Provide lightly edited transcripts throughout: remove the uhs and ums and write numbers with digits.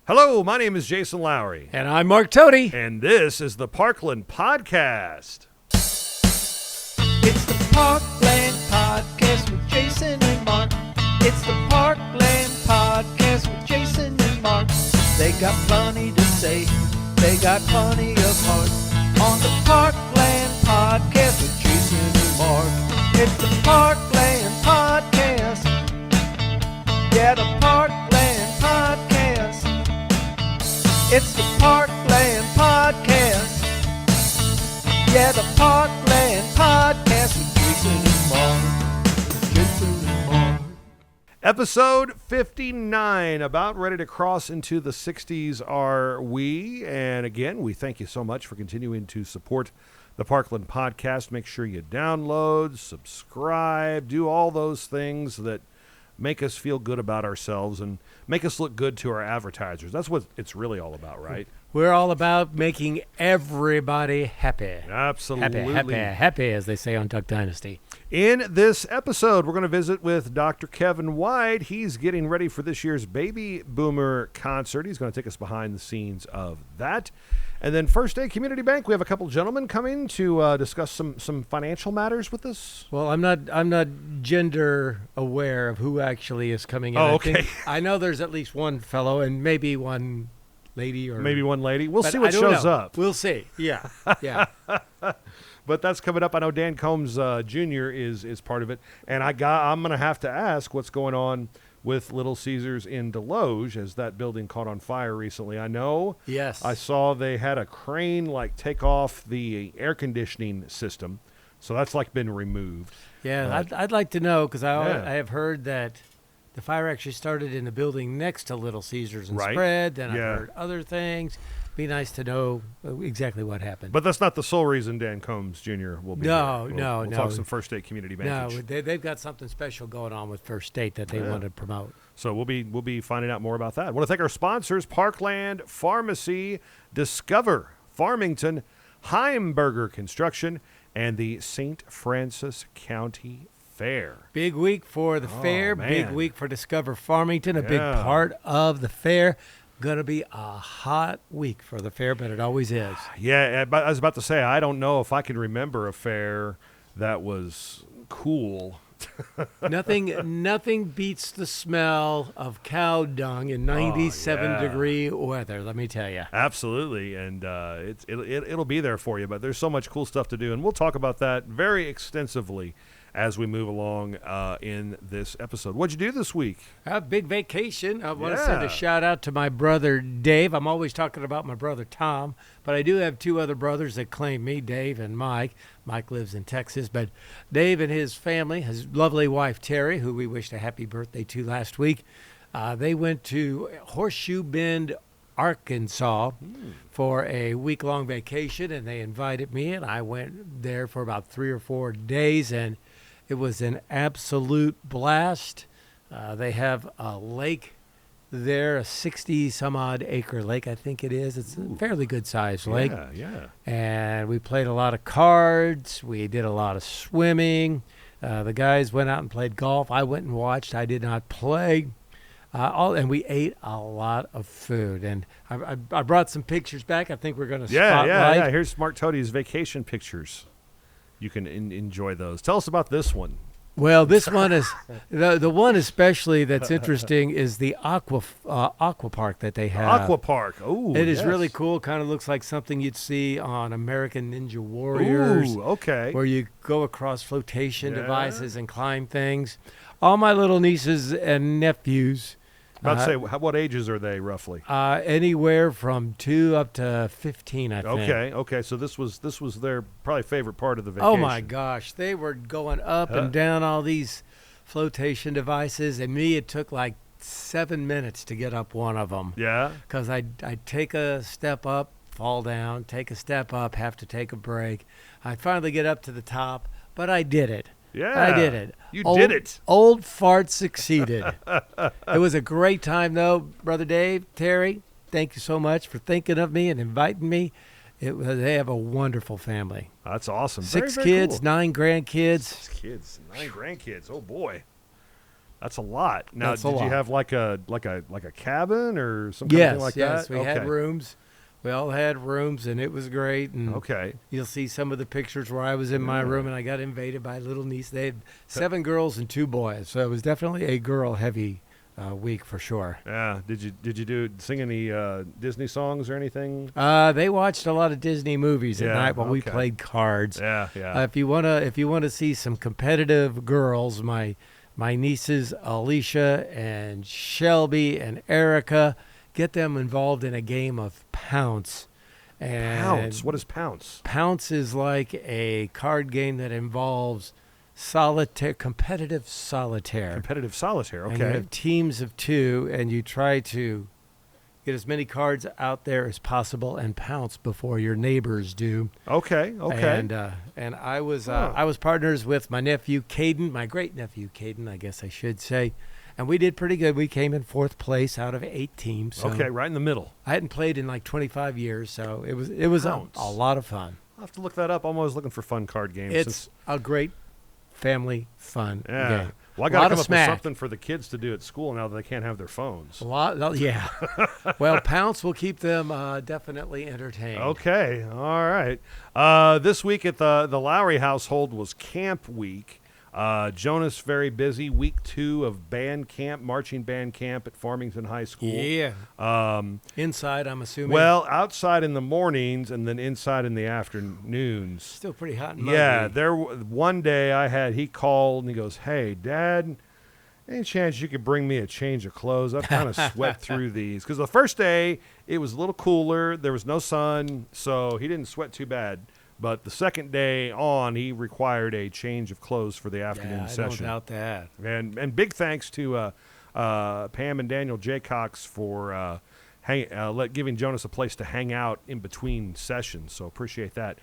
Hello, my name is Jason Lowry. And I'm Mark Tody. And this is the Parkland Podcast. It's the Parkland Podcast with Jason and Mark. It's the Parkland Podcast with Jason and Mark. They got plenty to say. They got plenty of heart. On the Parkland Podcast with Jason and Mark. It's the Parkland Podcast. Yeah, the Parkland Podcast. It's the Parkland Podcast. Yeah, the Parkland Podcast with Jason and Mark. Jason and Mark. Episode 59, about ready to cross into the 60s are we. And again, we thank you so much for continuing to support the Parkland Podcast. Make sure you download, subscribe, do all those things that make us feel good about ourselves and make us look good to our advertisers. That's what it's really all about, right? We're all about making everybody happy. Absolutely. Happy, as they say on Duck Dynasty. In this episode, we're going to visit with Dr. Kevin White. He's getting ready for this year's Baby Boomer concert. He's going to take us behind the scenes of that. And then First Day Community Bank, we have a couple gentlemen coming to discuss some financial matters with us. Well, I'm not gender aware of who actually is coming in. Oh, okay. I know there's at least one fellow and maybe one lady or maybe one lady. We'll see what I don't shows know. up. We'll see. Yeah. But that's coming up. I know Dan Combs Jr. is part of it, and I'm going to have to ask what's going on with Little Caesars in Deloge as that building caught on fire recently. I know. Yes. I saw they had a crane take off the air conditioning system, so that's been removed. Yeah, I'd like to know because I have heard that the fire actually started in the building next to Little Caesars and spread. Then I've heard other things. Be nice to know exactly what happened. But that's not the sole reason Dan Combs Jr. will be No, here. no. We'll talk some First State Community Bank. No, they've got something special going on with First State that they want to promote. So we'll be finding out more about that. I want to thank our sponsors, Parkland Pharmacy, Discover Farmington, Heimberger Construction, and the St. Francis County Fair. Big week for the fair, man. Big week for Discover Farmington, a big part of the fair. Going to be a hot week for the fair, but it always is. Yeah, I was about to say, I don't know if I can remember a fair that was cool. Nothing beats the smell of cow dung in 97-degree weather, let me tell you. Absolutely, and it'll be there for you, but there's so much cool stuff to do, and we'll talk about that very extensively as we move along in this episode. What'd you do this week? A big vacation. I want to send a shout out to my brother Dave. I'm always talking about my brother Tom, but I do have two other brothers that claim me, Dave and Mike. Mike lives in Texas, but Dave and his family, his lovely wife Terry, who we wished a happy birthday to last week, they went to Horseshoe Bend, Arkansas for a week-long vacation, and they invited me, and I went there for about 3 or 4 days, and it was an absolute blast. They have a lake there, a 60-some-odd acre lake, I think it is. It's a fairly good-sized lake. Yeah. And we played a lot of cards. We did a lot of swimming. The guys went out and played golf. I went and watched. I did not play. And we ate a lot of food. And I brought some pictures back. I think we're going to spotlight. Yeah. Here's Mark Tody's vacation pictures. You can enjoy those. Tell us about this one. Well, this one is the one especially that's interesting is the aqua park that they have. Aqua Park. Oh, it is really cool. Kind of looks like something you'd see on American Ninja Warriors. Ooh, okay. Where you go across flotation devices and climb things. All my little nieces and nephews. About to say, what ages are they roughly? Anywhere from 2 up to 15, I think. Okay. So this was their probably favorite part of the vacation. Oh my gosh, they were going up and down all these flotation devices, and it took like 7 minutes to get up one of them. Yeah. Because I'd take a step up, fall down, take a step up, have to take a break. I'd finally get up to the top, but I did it. Yeah. I did it. You did it. Old fart succeeded. It was a great time, though. Brother Dave, Terry, thank you so much for thinking of me and inviting me. They have a wonderful family. That's awesome. 6 very kids, cool. 9 grandkids. 6 kids, 9 grandkids. Oh, boy. That's a lot. Now, That's a did you lot. have like a cabin or some kind of thing like that? Yes, we had rooms. We all had rooms, and it was great. And Okay. you'll see some of the pictures where I was in my room, and I got invaded by a little niece. They had 7 girls and 2 boys, so it was definitely a girl-heavy week for sure. Yeah. Did you sing any Disney songs or anything? They watched a lot of Disney movies at Yeah, night while we okay. played cards. Yeah. Yeah. If you wanna see some competitive girls, my nieces Alicia and Shelby and Erica, get them involved in a game of Pounce. And Pounce. What is Pounce? Pounce is like a card game that involves competitive solitaire. Competitive solitaire. And you Okay. have teams of 2, and you try to get as many cards out there as possible and pounce before your neighbors do. Okay. And I was partners with my nephew Caden, my great nephew Caden, I guess I should say, and we did pretty good. We came in 4th place out of 8 teams. So Okay. Right in the middle. I hadn't played in like 25 years, so it was a Pounce. lot of fun. I'll have to look that up. I'm always looking for fun card games. It's a great family fun Yeah. game. Well, I got Lot to of come up with smack. something for the kids to do at school now that they can't have their phones. Yeah. Well, Pounce will keep them definitely entertained. Okay. All right. This week at the Lowry household was camp week. Jonas very busy. Week 2 of marching band camp at Farmington High School. Yeah. Inside, I'm assuming. Well, outside in the mornings and then inside in the afternoons. Still pretty hot and muggy. Yeah, one day he called and he goes, "Hey, Dad, any chance you could bring me a change of clothes? I've kind of sweat through these." Because the first day, it was a little cooler. There was no sun, so he didn't sweat too bad. But the second day on, he required a change of clothes for the afternoon session. I don't doubt that. And big thanks to Pam and Daniel Jaycox for giving Jonas a place to hang out in between sessions. So appreciate that.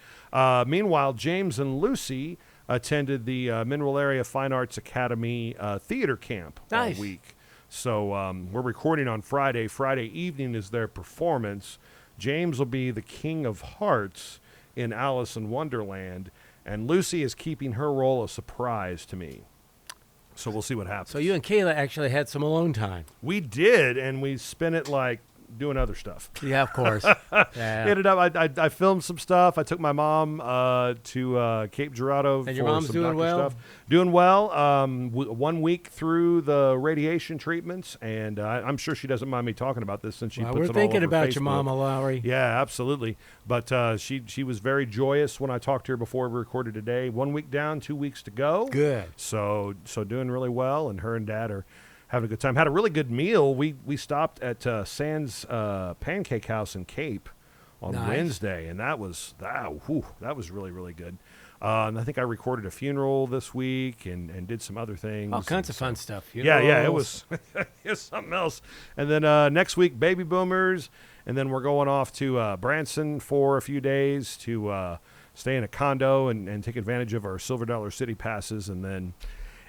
Meanwhile, James and Lucy attended the Mineral Area Fine Arts Academy theater camp all Nice. week. So we're recording on Friday. Friday evening is their performance. James will be the King of Hearts in Alice in Wonderland, and Lucy is keeping her role a surprise to me. So we'll see what happens. So you and Kayla actually had some alone time. We did, and we spent it like doing other stuff. Yeah, of course. Yeah. Ended up, I filmed some stuff. I took my mom to Cape Girardeau And for your mom's some doing doctor well? stuff. Doing well. 1 week through the radiation treatments, and I'm sure she doesn't mind me talking about this since she Well, puts we're it all thinking over about Facebook. your mama, Lowry. Yeah, absolutely. But she was very joyous when I talked to her before we recorded today. 1 week down, 2 weeks to go. Good. So doing really well, and her and Dad are having a good time. Had a really good meal. We stopped at Sands Pancake House in Cape on Nice. Wednesday, and that was really, really good. And I think I recorded a funeral this week and did some other things. All kinds And of fun stuff. Yeah, it Funerals. was it was something else. And then next week, baby boomers, and then we're going off to Branson for a few days to stay in a condo and take advantage of our Silver Dollar City passes, and then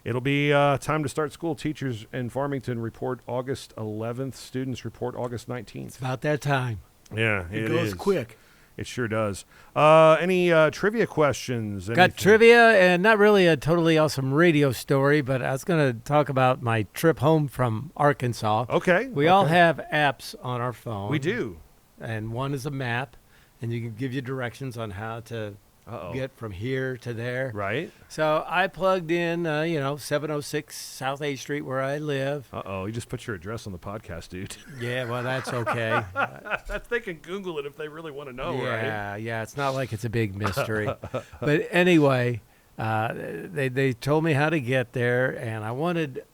it'll be time to start school. Teachers in Farmington report August 11th. Students report August 19th. It's about that time. Yeah, It goes is. quick. It sure does. Any trivia questions? Got Anything? trivia, and not really a totally awesome radio story, but I was going to talk about my trip home from Arkansas. Okay. We all have apps on our phone. We do. And one is a map, and you can give you directions on how to Uh-oh. get from here to there. Right? So I plugged in, 706 South 8th Street where I live. Uh-oh. You just put your address on the podcast, dude. Yeah, well, that's okay. They can Google it if they really want to know, right? Yeah, it's not like it's a big mystery. But anyway, they told me how to get there, and I wanted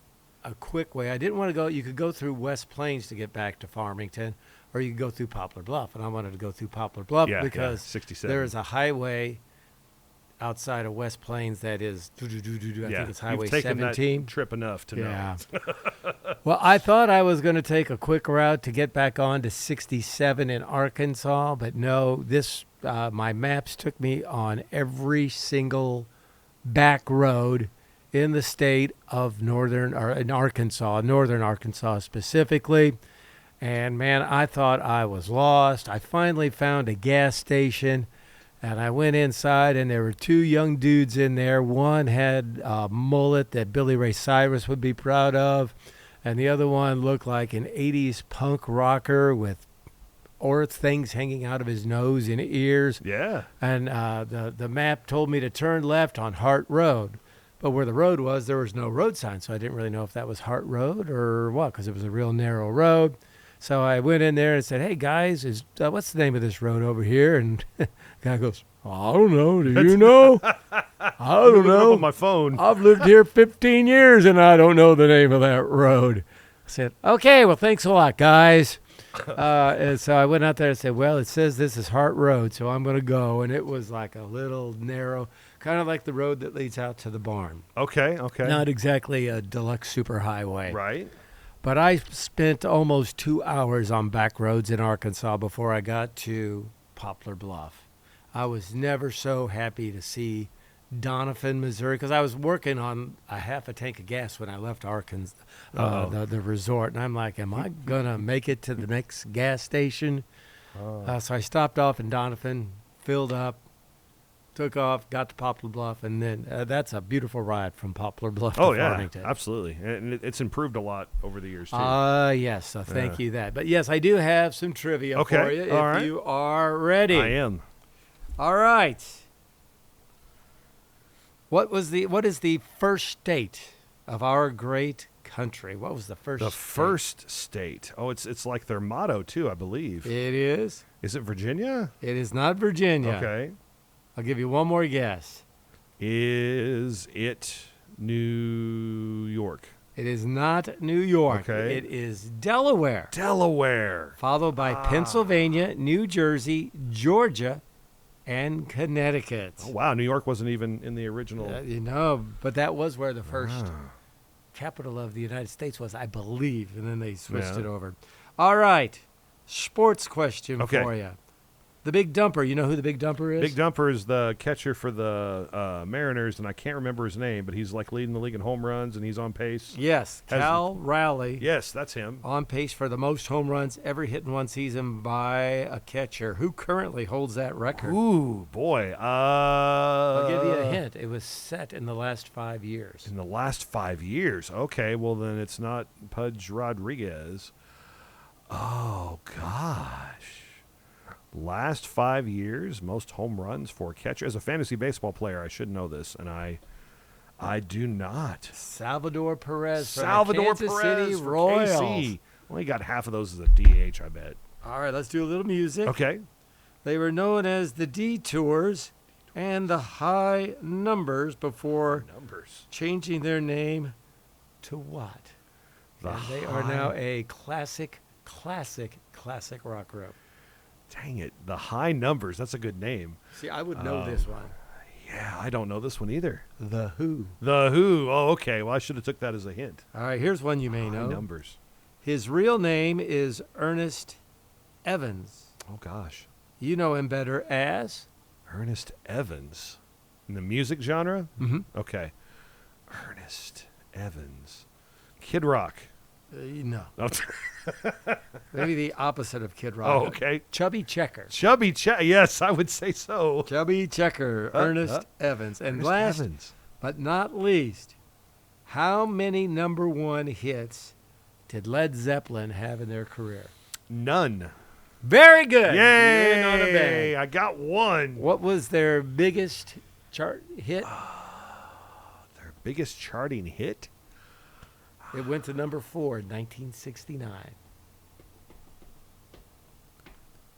a quick way. I didn't want to go. You could go through West Plains to get back to Farmington, or you could go through Poplar Bluff, and I wanted to go through Poplar Bluff because 67. there is a highway outside of West Plains that is, I think it's Highway You've taken 17. that trip enough to Yeah. know. Well, I thought I was going to take a quick route to get back on to 67 in Arkansas, but no, my maps took me on every single back road in the state of northern Arkansas specifically. And man, I thought I was lost. I finally found a gas station, And I went inside, and there were two young dudes in there. One had a mullet that Billy Ray Cyrus would be proud of, and the other one looked like an 80s punk rocker with things hanging out of his nose and ears. Yeah. And the map told me to turn left on Hart Road. But where the road was, there was no road sign, so I didn't really know if that was Hart Road or what, because it was a real narrow road. So I went in there and said, "Hey, guys, what's the name of this road over here?" And the guy goes, "I don't know. Do you know?" "I don't know. On my phone. I've lived here 15 years, and I don't know the name of that road." I said, "Okay, well, thanks a lot, guys." And so I went out there and said, "Well, it says this is Hart Road, so I'm going to go." And it was like a little narrow, kind of like the road that leads out to the barn. Okay. Not exactly a deluxe superhighway. Right. But I spent almost 2 hours on back roads in Arkansas before I got to Poplar Bluff. I was never so happy to see Doniphan, Missouri, because I was working on a half a tank of gas when I left Arkansas, the resort. And I'm like, am I going to make it to the next gas station? So I stopped off in Doniphan, filled up, took off, got to Poplar Bluff, and then that's a beautiful ride from Poplar Bluff to Farmington. Absolutely. And it's improved a lot over the years, too. Yes, so thank you that. But, yes, I do have some trivia for you if you are ready. I am. All right. What is the first state of our great country? What was the first state? First state. Oh, it's like their motto, too, I believe. It is. Is it Virginia? It is not Virginia. Okay. I'll give you one more guess. Is it New York? It is not New York. Okay. It is Delaware. Delaware. Followed by Pennsylvania, New Jersey, Georgia, and Connecticut. Oh, wow. New York wasn't even in the original. But that was where the first capital of the United States was, I believe, and then they switched it over. All right. Sports question for you. The Big Dumper. You know who the Big Dumper is? Big Dumper is the catcher for the Mariners, and I can't remember his name, but he's like leading the league in home runs, and he's on pace. Yes, Cal Raleigh. Yes, that's him. On pace for the most home runs ever hit in one season by a catcher. Who currently holds that record? Ooh, boy. I'll give you a hint. It was set in the last 5 years. In the last 5 years. Okay, well, then it's not Pudge Rodriguez. Oh, gosh. Last 5 years, most home runs for a catcher. As a fantasy baseball player, I should know this, and I do not. Salvador Perez for Salvador the Kansas Perez City for Royals. KC. Only got half of those as a DH, I bet. All right, let's do a little music. Okay. They were known as the Detours and the High Numbers before changing their name to what? And they are now a classic rock group. Dang it. The High Numbers. That's a good name. See, I would know this one. Yeah, I don't know this one either. The Who. The Who. Oh, okay. Well, I should have took that as a hint. All right, here's one you may High know. Numbers. His real name is Ernest Evans. Oh, gosh. You know him better as? Ernest Evans. In the music genre? Mm-hmm. Okay. Ernest Evans. Kid Rock. No. Oh, Maybe the opposite of Kid Rock. oh, okay. Chubby Checker. Chubby Checker. Yes, I would say so. Chubby Checker. Ernest Evans. And Ernest last Evans. but not least, how many number one hits did Led Zeppelin have in their career? None. Very good. Yay. You're in on a bag. I got one. What was their biggest chart hit? Their biggest charting hit? It went to number 4 in 1969.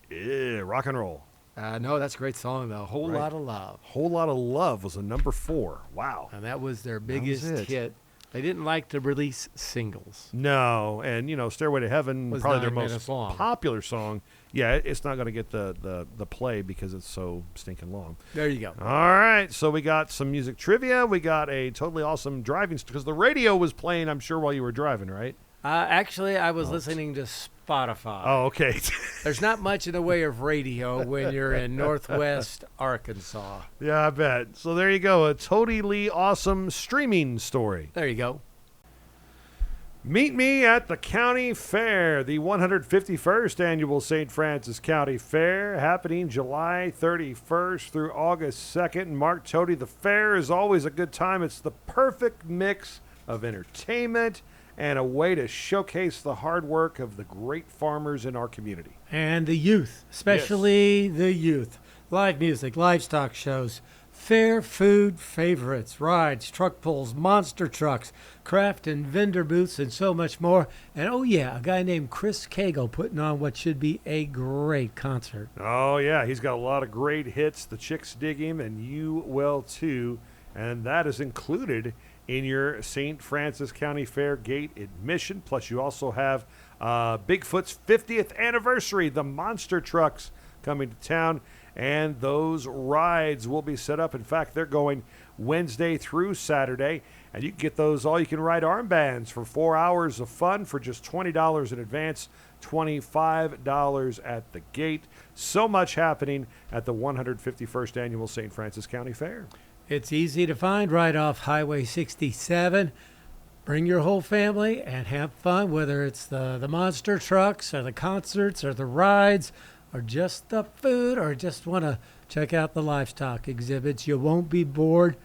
Yeah, rock and roll. No, that's a great song, though. Whole Right. Lot of Love. Whole Lot of Love was a number 4. Wow. And that was their was biggest it. hit. They didn't like to release singles. No, and Stairway to Heaven, Was probably their 9 minutes most long. popular song. Yeah, it's not going to get the play because it's so stinking long. There you go. All right, so we got some music trivia. We got a totally awesome driving because the radio was playing, I'm sure, while you were driving, right? Actually, I was listening to Spotify. Oh, okay. There's not much in the way of radio when you're in Northwest Arkansas. Yeah, I bet. So there you go, a totally awesome streaming story. There you go. Meet me at the county fair, the 151st annual St. Francis County Fair, happening July 31st through August 2nd. Mark Tody, the fair is always a good time. It's the perfect mix of entertainment and a way to showcase the hard work of the great farmers in our community. And the youth, especially the youth. Live music, livestock shows, fair food favorites, rides, truck pulls, monster trucks, craft and vendor booths, and so much more. And oh yeah, a guy named Chris Cagle putting on what should be a great concert. Oh yeah, he's got a lot of great hits. The chicks dig him, and you will too. And that is included in your St. Francis County Fair gate admission. Plus you also have Bigfoot's 50th anniversary, the monster trucks coming to town. And those rides will be set up. In fact, they're going Wednesday through Saturday. And you can get those all-you-can-ride armbands for 4 hours of fun for just $20 in advance, $25 at the gate. So much happening at the 151st Annual St. Francis County Fair. It's easy to find right off Highway 67. Bring your whole family and have fun, whether it's the monster trucks or the concerts or the rides, or just the food, or just want to check out the livestock exhibits. You won't be bored,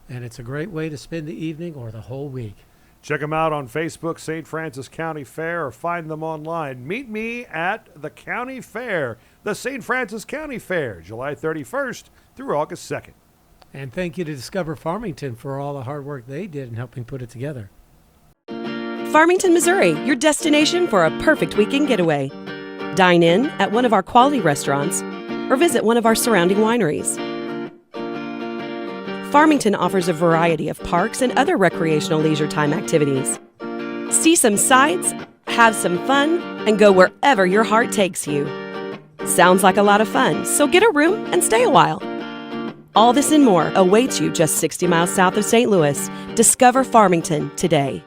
and it's a great way to spend the evening or the whole week. Check them out on Facebook, St. Francis County Fair, or find them online. Meet me at the county fair, the St. Francis County Fair, July 31st through August 2nd. And thank you to Discover Farmington for all the hard work they did in helping put it together. Farmington, Missouri, your destination for a perfect weekend getaway. Dine in at one of our quality restaurants or visit one of our surrounding wineries. Farmington offers a variety of parks and other recreational leisure time activities. See some sights, have some fun, and go wherever your heart takes you. Sounds like a lot of fun, so get a room and stay a while. All this and more awaits you just 60 miles south of St. Louis. Discover Farmington today.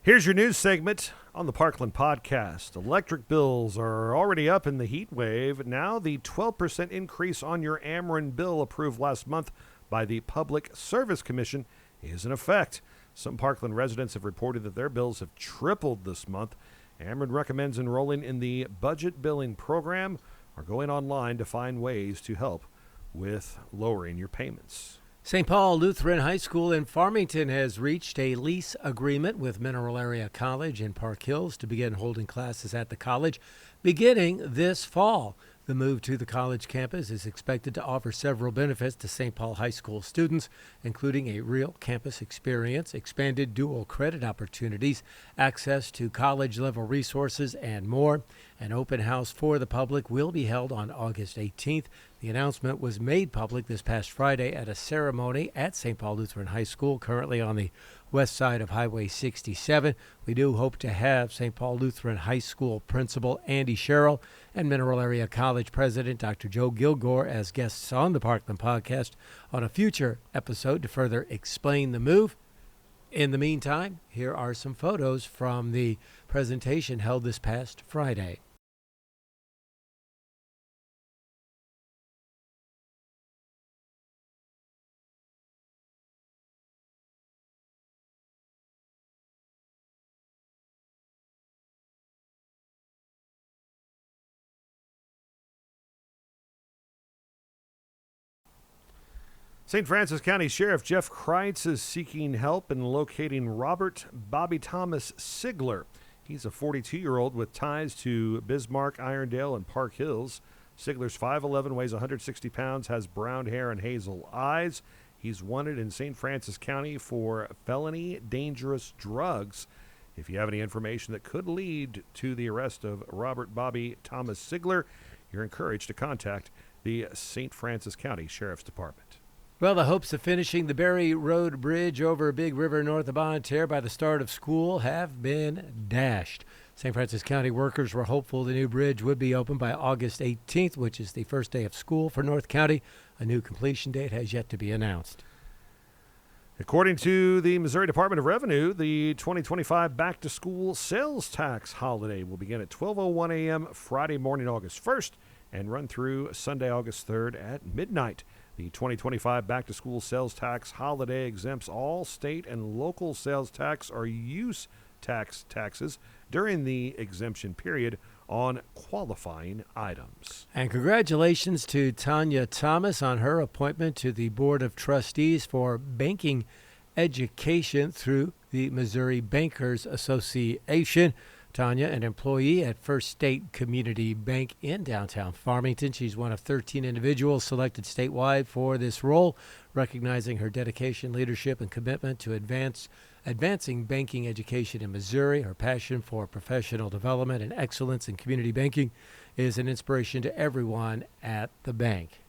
Here's your news segment on the Parkland Podcast. Electric bills are already up in the heat wave. Now the 12% increase on your Ameren bill approved last month by the Public Service Commission is in effect. Some Parkland residents have reported that their bills have tripled this month. Ameren recommends enrolling in the budget billing program or going online to find ways to help with lowering your payments. St. Paul Lutheran High School in Farmington has reached a lease agreement with Mineral Area College in Park Hills to begin holding classes at the college beginning this fall. The move to the college campus is expected to offer several benefits to St. Paul High School students, including a real campus experience, expanded dual credit opportunities, access to college-level resources, and more. An open house for the public will be held on August 18th. The announcement was made public this past Friday at a ceremony at St. Paul Lutheran High School, currently on the west side of Highway 67. We do hope to have St. Paul Lutheran High School Principal Andy Sherrill and Mineral Area College President Dr. Joe Gilgore as guests on the Parkland Podcast on a future episode to further explain the move. In the meantime, here are some photos from the presentation held this past Friday. St. Francis County Sheriff Jeff Kreitz is seeking help in locating Robert Bobby Thomas Sigler. He's a 42-year-old with ties to Bismarck, Irondale, and Park Hills. Sigler's 5'11", weighs 160 pounds, has brown hair and hazel eyes. He's wanted in St. Francis County for felony dangerous drugs. If you have any information that could lead to the arrest of Robert Bobby Thomas Sigler, you're encouraged to contact the St. Francis County Sheriff's Department. Well, the hopes of finishing the Berry Road Bridge over Big River north of Bonne Terre by the start of school have been dashed. St. Francis County workers were hopeful the new bridge would be open by August 18th, which is the first day of school for North County. A new completion date has yet to be announced. According to the Missouri Department of Revenue, the 2025 back-to-school sales tax holiday will begin at 12:01 a.m. Friday morning, August 1st, and run through Sunday, August 3rd at midnight. The 2025 back-to-school sales tax holiday exempts all state and local sales tax or use taxes during the exemption period on qualifying items. And congratulations to Tanya Thomas on her appointment to the Board of Trustees for Banking Education through the Missouri Bankers Association. Tanya, an employee at First State Community Bank in downtown Farmington. She's one of 13 individuals selected statewide for this role, recognizing her dedication, leadership, and commitment to advancing banking education in Missouri. Her passion for professional development and excellence in community banking is an inspiration to everyone at the bank.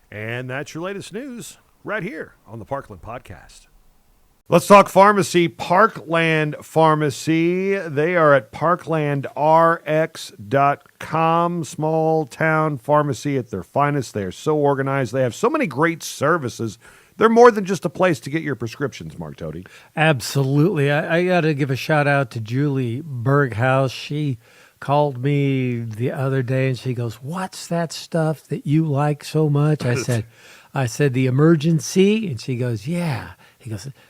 And that's your latest news right here on the Parkland Podcast. Let's talk pharmacy. Parkland Pharmacy. They are at parklandrx.com. Small town pharmacy at their finest. They are so organized. They have so many great services. They're more than just a place to get your prescriptions, Mark Tody. Absolutely. I got to give a shout out to Julie Berghaus. She called me the other day and she goes, "What's that stuff that you like so much?" I said, "The Emergency." And she goes, "Yeah."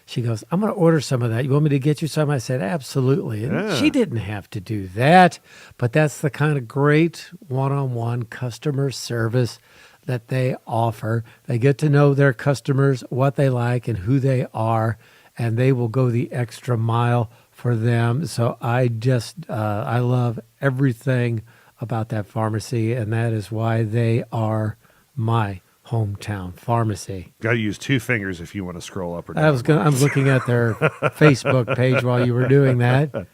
She goes, "I'm going to order some of that. You want me to get you some?" I said, "Absolutely." And she didn't have to do that, but that's the kind of great one-on-one customer service that they offer. They get to know their customers, what they like and who they are, and they will go the extra mile for them. So I love everything about that pharmacy, and that is why they are my hometown pharmacy. Got to use two fingers if you want to scroll up or down. I'm looking at their Facebook page while you were doing that.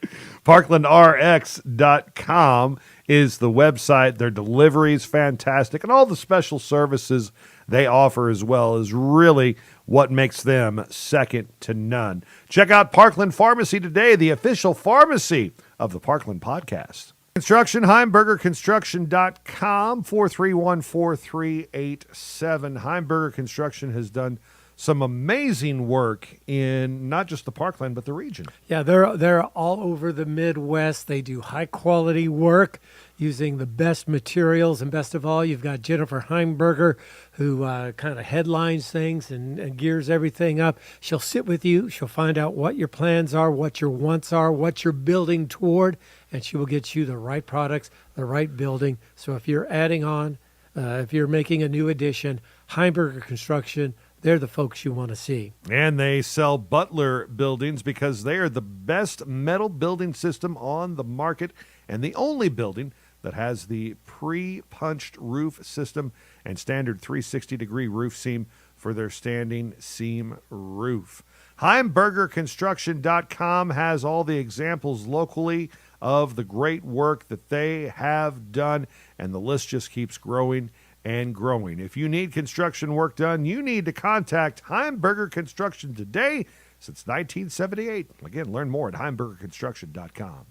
ParklandRx.com is the website. Their delivery is fantastic, and all the special services they offer as well is really what makes them second to none. Check out Parkland Pharmacy today, the official pharmacy of the Parkland Podcast. Construction, HeimbergerConstruction.com, 431-4387. Heimberger Construction has done some amazing work in not just the Parkland, but the region. Yeah, they're all over the Midwest. They do high-quality work using the best materials. And best of all, you've got Jennifer Heimberger, who kind of headlines things and gears everything up. She'll sit with you. She'll find out what your plans are, what your wants are, what you're building toward, and she will get you the right products, the right building. So if you're adding on, if you're making a new addition, Heimberger Construction, they're the folks you want to see. And they sell Butler buildings because they are the best metal building system on the market and the only building that has the pre-punched roof system and standard 360-degree roof seam for their standing seam roof. HeimbergerConstruction.com has all the examples locally of the great work that they have done, and the list just keeps growing and growing. If you need construction work done, you need to contact Heimberger Construction today since 1978. Again, learn more at HeimbergerConstruction.com.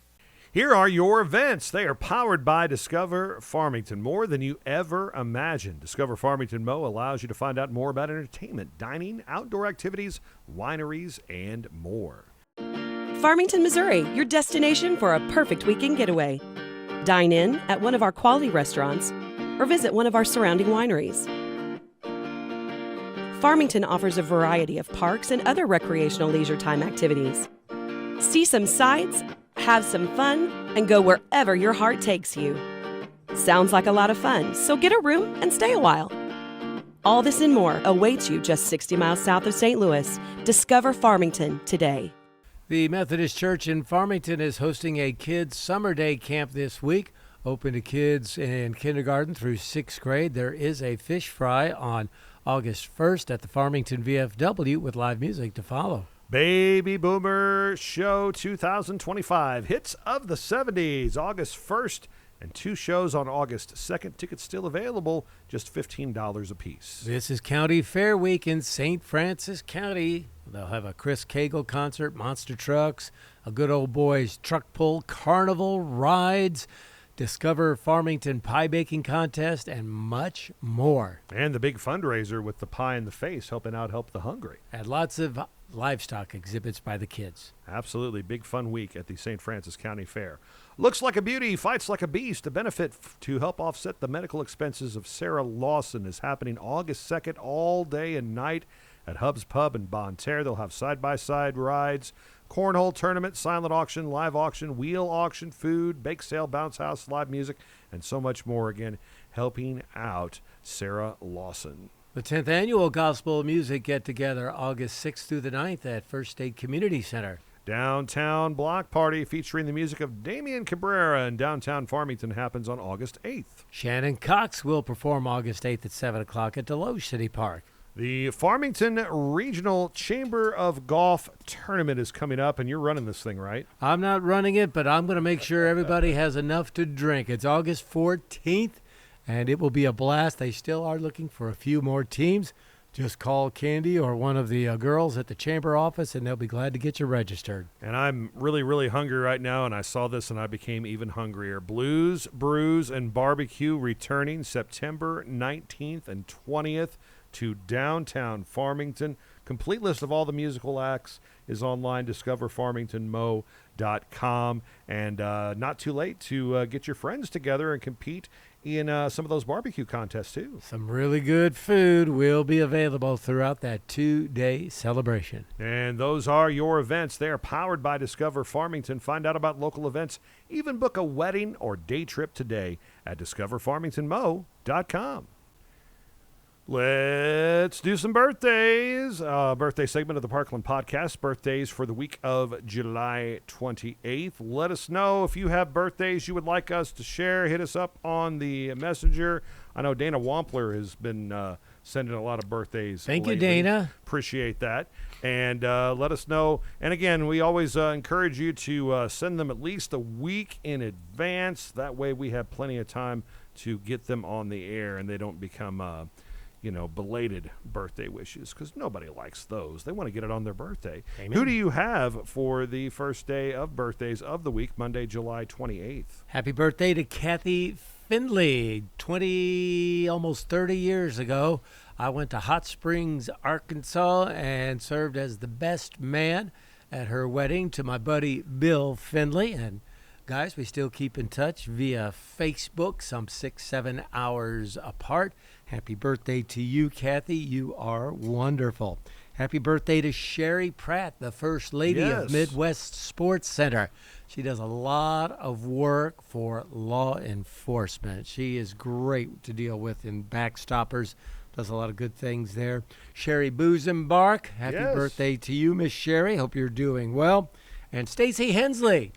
Here are your events. They are powered by Discover Farmington, more than you ever imagined. Discover Farmington Mo allows you to find out more about entertainment, dining, outdoor activities, wineries, and more. Farmington, Missouri, your destination for a perfect weekend getaway. Dine in at one of our quality restaurants or visit one of our surrounding wineries. Farmington offers a variety of parks and other recreational leisure time activities. See some sights, have some fun, and go wherever your heart takes you. Sounds like a lot of fun, so get a room and stay a while. All this and more awaits you just 60 miles south of St. Louis. Discover Farmington today. The Methodist Church in Farmington is hosting a kids' summer day camp this week, open to kids in kindergarten through 6th grade. There is a fish fry on August 1st at the Farmington VFW with live music to follow. Baby Boomer Show 2025, Hits of the 70s, August 1st, and 2 shows on August 2nd. Tickets still available, just $15 a piece. This is County Fair Week in St. Francis County. They'll have a Chris Cagle concert, monster trucks, a good old boys truck pull, carnival rides, Discover Farmington pie baking contest, and much more. And the big fundraiser with the pie in the face, help the hungry. And lots of livestock exhibits by the kids. Absolutely. Big fun week at the St. Francis County Fair. Looks like a beauty, fights like a beast. A benefit to help offset the medical expenses of Sarah Lawson is happening August 2nd all day and night at Hub's Pub in Bonne Terre. They'll have side-by-side rides, cornhole tournament, silent auction, live auction, wheel auction, food, bake sale, bounce house, live music, and so much more. Again, helping out Sarah Lawson. The 10th Annual Gospel Music Get-Together, August 6th through the 9th at First State Community Center. Downtown Block Party featuring the music of Damian Cabrera in downtown Farmington happens on August 8th. Shannon Cox will perform August 8th at 7 o'clock at Deloge City Park. The Farmington Regional Chamber of Golf Tournament is coming up, and you're running this thing, right? I'm not running it, but I'm going to make sure everybody has enough to drink. It's August 14th, and it will be a blast. They still are looking for a few more teams. Just call Candy or one of the girls at the chamber office, and they'll be glad to get you registered. And I'm really, really hungry right now, and I saw this, and I became even hungrier. Blues, Brews, and Barbecue returning September 19th and 20th to downtown Farmington. Complete list of all the musical acts is online, discoverfarmingtonmo.com. And not too late to get your friends together and compete in some of those barbecue contests, too. Some really good food will be available throughout that 2-day celebration. And those are your events. They are powered by Discover Farmington. Find out about local events. Even book a wedding or day trip today at discoverfarmingtonmo.com. Let's do some birthdays. Birthday segment of the Parkland Podcast. Birthdays for the week of July 28th. Let us know if you have birthdays you would like us to share. Hit us up on the messenger. I know Dana Wampler has been sending a lot of birthdays. Thank you, lately. Dana. Appreciate that. And let us know. And again, we always encourage you to send them at least a week in advance. That way we have plenty of time to get them on the air and they don't become belated birthday wishes, because nobody likes those. They want to get it on their birthday. Amen. Who do you have for the first day of birthdays of the week, Monday, July 28th? Happy birthday to Kathy Findley. 20, almost 30 years ago, I went to Hot Springs, Arkansas, and served as the best man at her wedding to my buddy Bill Findley. And guys, we still keep in touch via Facebook, some 6-7 hours apart. Happy birthday to you, Kathy. You are wonderful. Happy birthday to Sherry Pratt, the First Lady of Midwest Sports Center. She does a lot of work for law enforcement. She is great to deal with in Backstoppers. Does a lot of good things there. Sherry Boozenbark, happy birthday to you, Miss Sherry. Hope you're doing well. And Stacy Hensley,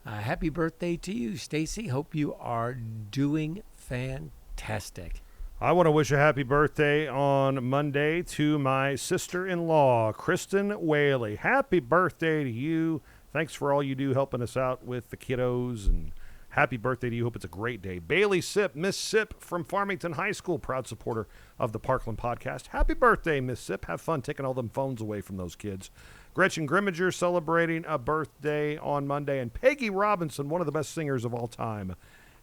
happy birthday to you, Stacy. Hope you are doing fantastic. I want to wish a happy birthday on Monday to my sister-in-law, Kristen Whaley. Happy birthday to you. Thanks for all you do helping us out with the kiddos, and happy birthday to you. Hope it's a great day. Bailey Sip, Miss Sip from Farmington High School, proud supporter of the Parkland Podcast. Happy birthday, Miss Sip. Have fun taking all them phones away from those kids. Gretchen Grimminger celebrating a birthday on Monday, and Peggy Robinson, one of the best singers of all time,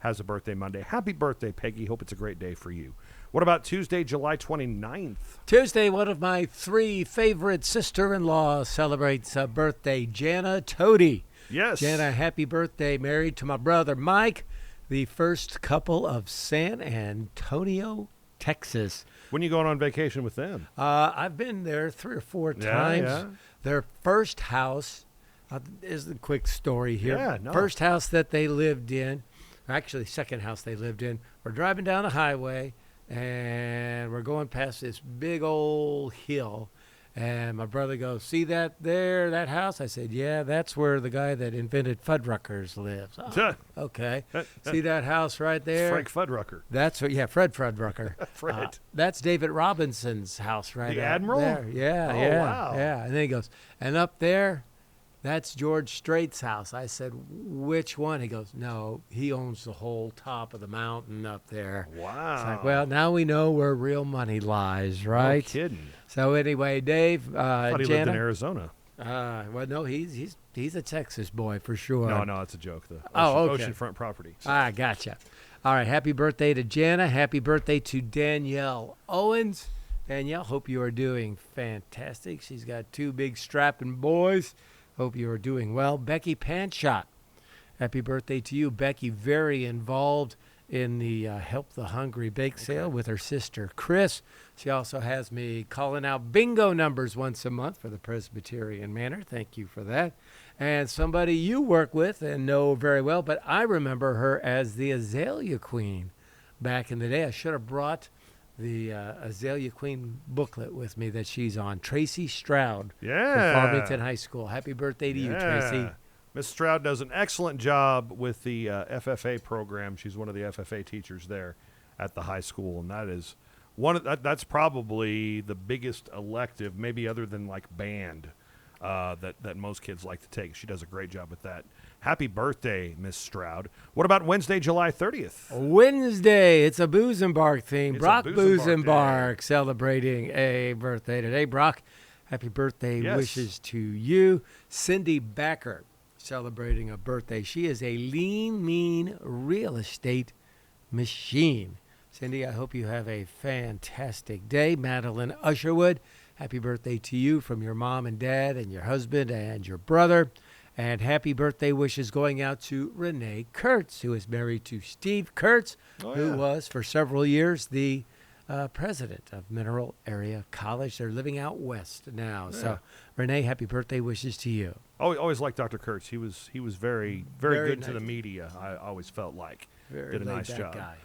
has a birthday Monday. Happy birthday, Peggy. Hope it's a great day for you. What about Tuesday, July 29th? Tuesday, one of my 3 favorite sister-in-laws celebrates a birthday, Jana Toady. Yes. Jana, happy birthday. Married to my brother Mike, the first couple of San Antonio, Texas. When are you going on vacation with them? I've been there 3 or 4 times. Yeah. Their first house is the quick story here. Yeah, no. First house that they lived in, actually second house they lived in, we're driving down the highway, and we're going past this big old hill, and my brother goes, "See that there, that house?" I said, "Yeah, that's where the guy that invented Fuddruckers lives." "Oh, okay." "See that house right there?" Frank Fuddrucker. That's what, yeah, Fred Fuddrucker. Fred. That's David Robinson's house right The out Admiral? there. Yeah, Oh, yeah, wow. yeah. And then he goes, "And up there, that's George Strait's house." I said, "Which one?" He goes, "No, he owns the whole top of the mountain up there." Wow. It's like, well, now we know where real money lies, right? No kidding. So anyway, Dave, I thought he lived in Jana, Arizona. well, no, he's a Texas boy for sure. No, it's a joke. The Okay. oceanfront property. Ah, gotcha. All right, happy birthday to Jana. Happy birthday to Danielle Owens. Danielle, hope you are doing fantastic. She's got 2 big strapping boys. Hope you are doing well. Becky Panshot, happy birthday to you. Becky, very involved in the Help the Hungry bake sale with her sister, Chris. She also has me calling out bingo numbers once a month for the Presbyterian Manor. Thank you for that. And somebody you work with and know very well, but I remember her as the Azalea Queen back in the day. I should have brought the Azalea Queen booklet with me that she's on. Tracy Stroud from Farmington High School. Happy birthday to you, Tracy. Miss Stroud does an excellent job with the FFA program. She's one of the FFA teachers there at the high school, and that is that's probably the biggest elective, maybe other than like band, that most kids like to take. She does a great job with that. Happy birthday, Miss Stroud. What about Wednesday, July 30th? Wednesday, it's a Booze and Bark theme. It's Brock a Booze and Bark celebrating a birthday today. Brock, happy birthday wishes to you. Cindy Backer celebrating a birthday. She is a lean, mean real estate machine. Cindy, I hope you have a fantastic day. Madeline Usherwood, happy birthday to you from your mom and dad and your husband and your brother. And happy birthday wishes going out to Renee Kurtz, who is married to Steve Kurtz, who was for several years the president of Mineral Area College. They're living out west now. Yeah. So, Renee, happy birthday wishes to you. Always liked Dr. Kurtz. He was very good nice to the media. I always felt like did a nice job. Guy.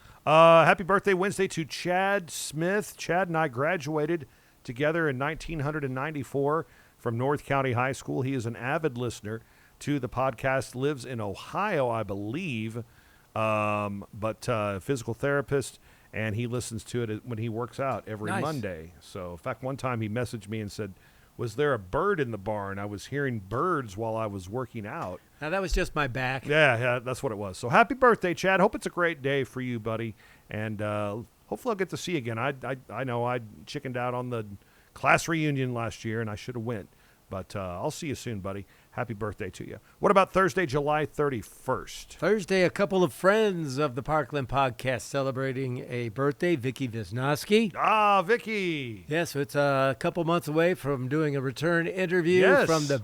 Happy birthday Wednesday to Chad Smith. Chad and I graduated together in 1994 from North County High School. He is an avid listener to the podcast, lives in Ohio, I believe, but physical therapist, and he listens to it when he works out every Monday. So, in fact, one time he messaged me and said, was there a bird in the barn? I was hearing birds while I was working out. Now, that was just my back. Yeah, that's what it was. So, happy birthday, Chad. Hope it's a great day for you, buddy, and hopefully I'll get to see you again. I know I chickened out on the class reunion last year, and I should have went. But I'll see you soon, buddy. Happy birthday to you. What about Thursday, July 31st? Thursday, a couple of friends of the Parkland podcast celebrating a birthday. Vicky Wisnowski. Ah, Vicky. Yes, so it's a couple months away from doing a return interview from the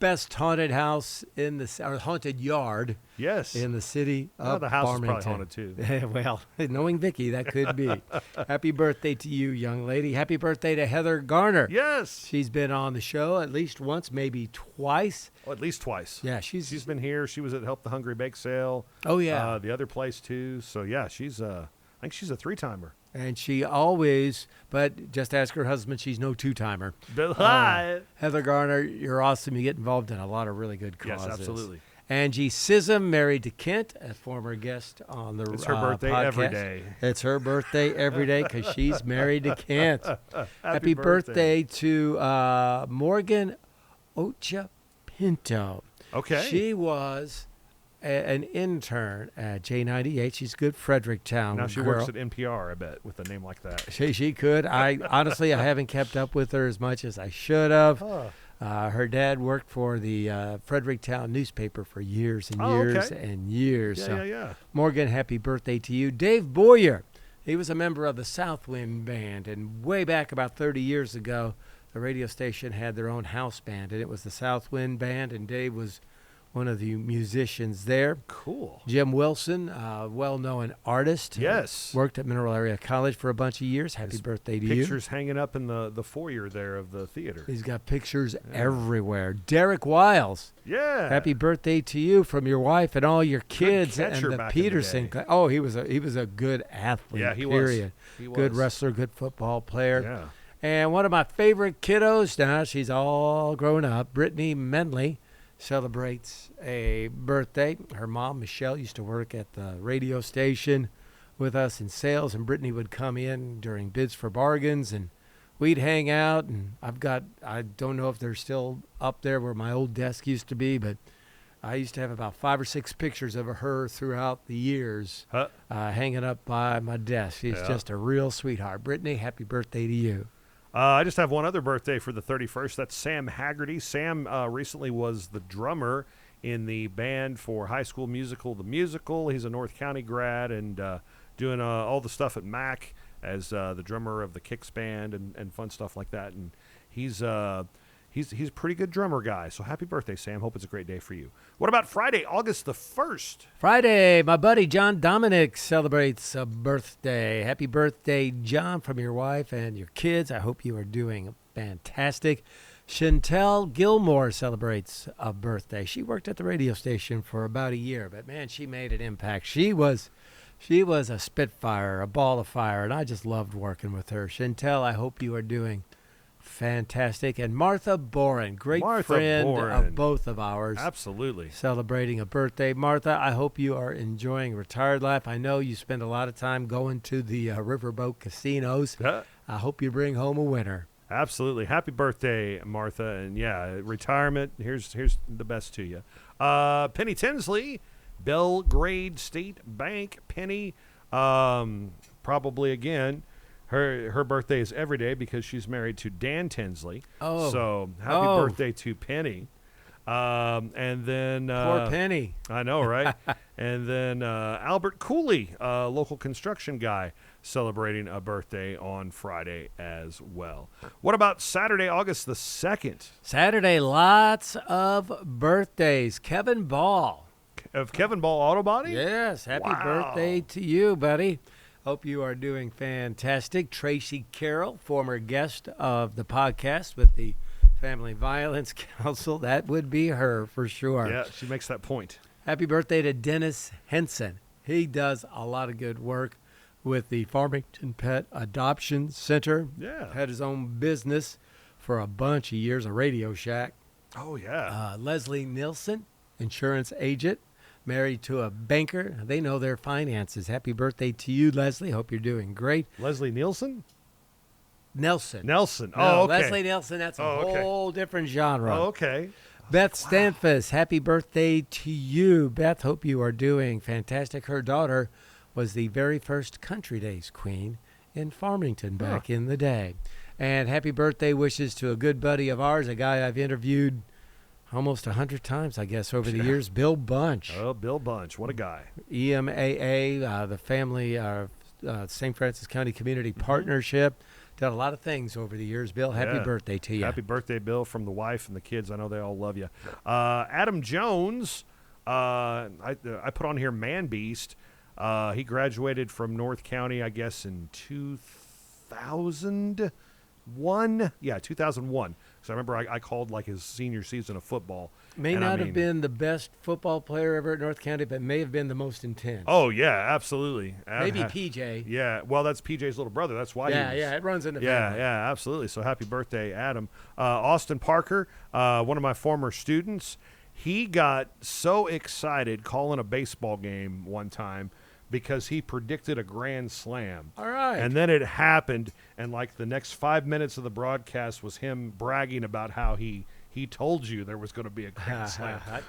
best haunted house in the or haunted yard. Yes. In the city of the house Farmington. is probably haunted too. Well, knowing Vicky, that could be. Happy birthday to you, young lady. Happy birthday to Heather Garner. Yes. She's been on the show at least once, maybe twice. Oh, at least twice. Yeah, she's been here. She was at Help the Hungry Bake Sale. Oh yeah. The other place too. So yeah, she's I think she's a 3-timer. And she always, but just ask her husband, she's no 2-timer. Heather Garner, you're awesome. You get involved in a lot of really good causes. Yes, absolutely. Angie Sissom, married to Kent, a former guest on the It's her birthday podcast. every day. It's her birthday every day because she's married to Kent. Happy birthday to Morgan Ocha Pinto. Okay. She was an intern at J98. She's a good Fredericktown Now she girl. works at NPR, I bet, with a name like that. She could. I honestly, I haven't kept up with her as much as I should have. Her dad worked for the Fredericktown newspaper for years and years and years. Yeah. Morgan, happy birthday to you. Dave Boyer, he was a member of the Southwind Band, and way back about 30 years ago, the radio station had their own house band, and it was the Southwind Band, and Dave was one of the musicians there. Cool. Jim Wilson, well-known artist. Yes. Worked at Mineral Area College for a bunch of years. Happy birthday to you. Pictures hanging up in the foyer there of the theater. He's got pictures everywhere. Derek Wiles. Yeah. Happy birthday to you from your wife and all your kids Good and catcher the back in the Peterson. day. He was a good athlete. Yeah, he period. was. He Good was. wrestler, good football player. Yeah. And one of my favorite kiddos, now she's all grown up, Brittany Menley, celebrates a birthday. Her mom, Michelle, used to work at the radio station with us in sales, and Brittany would come in during Bids for Bargains, and we'd hang out. And I don't know if they're still up there where my old desk used to be, but I used to have about 5 or 6 pictures of her throughout the years hanging up by my desk. She's just a real sweetheart. Brittany, happy birthday to you. I just have one other birthday for the 31st. That's Sam Haggerty. Sam recently was the drummer in the band for High School Musical, the musical. He's a North County grad and doing all the stuff at Mac as the drummer of the Kicks band and fun stuff like that. And he's he's a pretty good drummer guy. So happy birthday, Sam. Hope it's a great day for you. What about Friday, August the 1st? Friday, my buddy John Dominic celebrates a birthday. Happy birthday, John, from your wife and your kids. I hope you are doing fantastic. Chantel Gilmore celebrates a birthday. She worked at the radio station for about a year, but man, she made an impact. She was a spitfire, a ball of fire, and I just loved working with her. Chantel, I hope you are doing fantastic. And Martha Boren, great friend of both of ours. Absolutely. Celebrating a birthday. Martha, I hope you are enjoying retired life. I know you spend a lot of time going to the riverboat casinos. I hope you bring home a winner. Absolutely. Happy birthday, Martha. And yeah, retirement, here's the best to you. Penny Tinsley, Belgrade State Bank. Penny, probably again, her birthday is every day because she's married to Dan Tinsley. Oh. So happy birthday to Penny. And then Poor Penny. I know, right? And then Albert Cooley, local construction guy, celebrating a birthday on Friday as well. What about Saturday, August the 2nd? Saturday, lots of birthdays. Kevin Ball. Of Kevin Ball Auto Body? Yes, happy Wow. birthday to you, buddy. Hope you are doing fantastic. Tracy Carroll, former guest of the podcast with the Family Violence Council. That would be her for sure. Yeah, she makes that point. Happy birthday to Dennis Henson. He does a lot of good work with the Farmington Pet Adoption Center. Yeah. Had his own business for a bunch of years, a Radio Shack. Oh, yeah. Leslie Nilsson, insurance agent, married to a banker. They know their finances. Happy birthday to you, Leslie. Hope you're doing great. Leslie Nielsen? Nelson. Nelson. No, Oh, okay. Leslie Nelson, that's a okay. whole different genre. Oh, okay. Beth Stanfus, happy birthday to you. Beth, hope you are doing fantastic. Her daughter was the very first Country Days queen in Farmington back in the day. And happy birthday wishes to a good buddy of ours, a guy I've interviewed almost 100 times, I guess, over the years, Bill Bunch. Oh, Bill Bunch. What a guy. EMAA, the family, St. Francis County Community Partnership. Done a lot of things over the years. Bill, happy birthday to you. Happy birthday, Bill, from the wife and the kids. I know they all love you. Adam Jones, I put on here Man Beast. He graduated from North County, I guess, in 2001. Yeah, 2001. So I remember I called like his senior season of football. May not have been the best football player ever at North County, but may have been the most intense. Oh, yeah, absolutely. Maybe PJ. Yeah, well, that's PJ's little brother. That's why it runs in the family. Yeah, absolutely. So happy birthday, Adam. Austin Parker, one of my former students, he got so excited calling a baseball game one time because he predicted a grand slam. All right. And then it happened, and like the next 5 minutes of the broadcast was him bragging about how he told you there was going to be a grand slam. I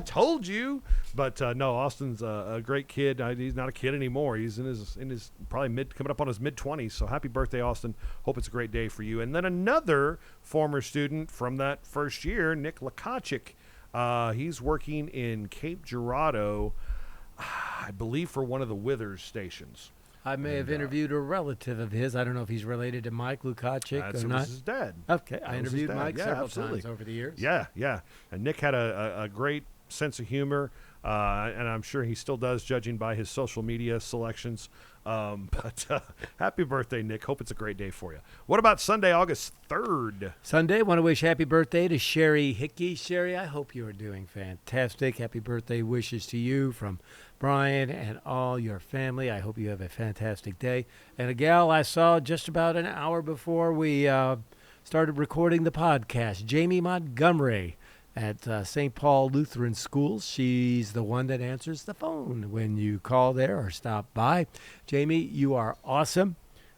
told you. But no, Austin's a great kid. He's not a kid anymore. He's in his probably coming up on his mid-20s. So happy birthday, Austin. Hope it's a great day for you. And then another former student from that first year, Nick Lakachik. He's working in Cape Girardeau, I believe, for one of the Withers stations. I may have interviewed a relative of his. I don't know if he's related to Mike Lukachik or not. That's his dad. Okay, I interviewed Mike several times over the years. Yeah. And Nick had a great sense of humor, and I'm sure he still does, judging by his social media selections. But happy birthday, Nick. Hope it's a great day for you. What about Sunday, August 3rd? Sunday, want to wish happy birthday to Sherry Hickey. Sherry, I hope you are doing fantastic. Happy birthday wishes to you from Brian and all your family. I hope you have a fantastic day. And a gal I saw just about an hour before we started recording the podcast, Jamie Montgomery at St. Paul Lutheran Schools. She's the one that answers the phone when you call there or stop by. Jamie, you are awesome.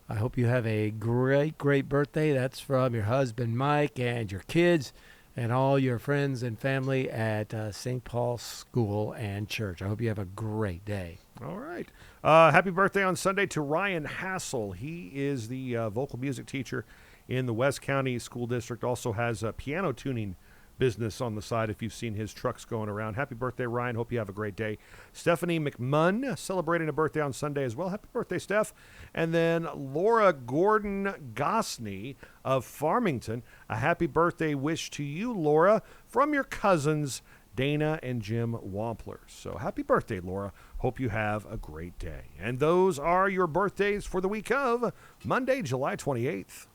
I hope you have a great, great birthday. That's from your husband, Mike, and your kids, and all your friends and family at St. Paul School and Church. I hope you have a great day. All right. Happy birthday on Sunday to Ryan Hassel. He is the vocal music teacher in the West County School District, also has piano tuning business on the side if you've seen his trucks going around. Happy birthday, Ryan. Hope you have a great day. Stephanie McMunn celebrating a birthday on Sunday as well. Happy birthday, Steph. And then Laura Gordon Gosney of Farmington. A happy birthday wish to you, Laura, from your cousins, Dana and Jim Wampler. So happy birthday, Laura. Hope you have a great day. And those are your birthdays for the week of Monday, July 28th.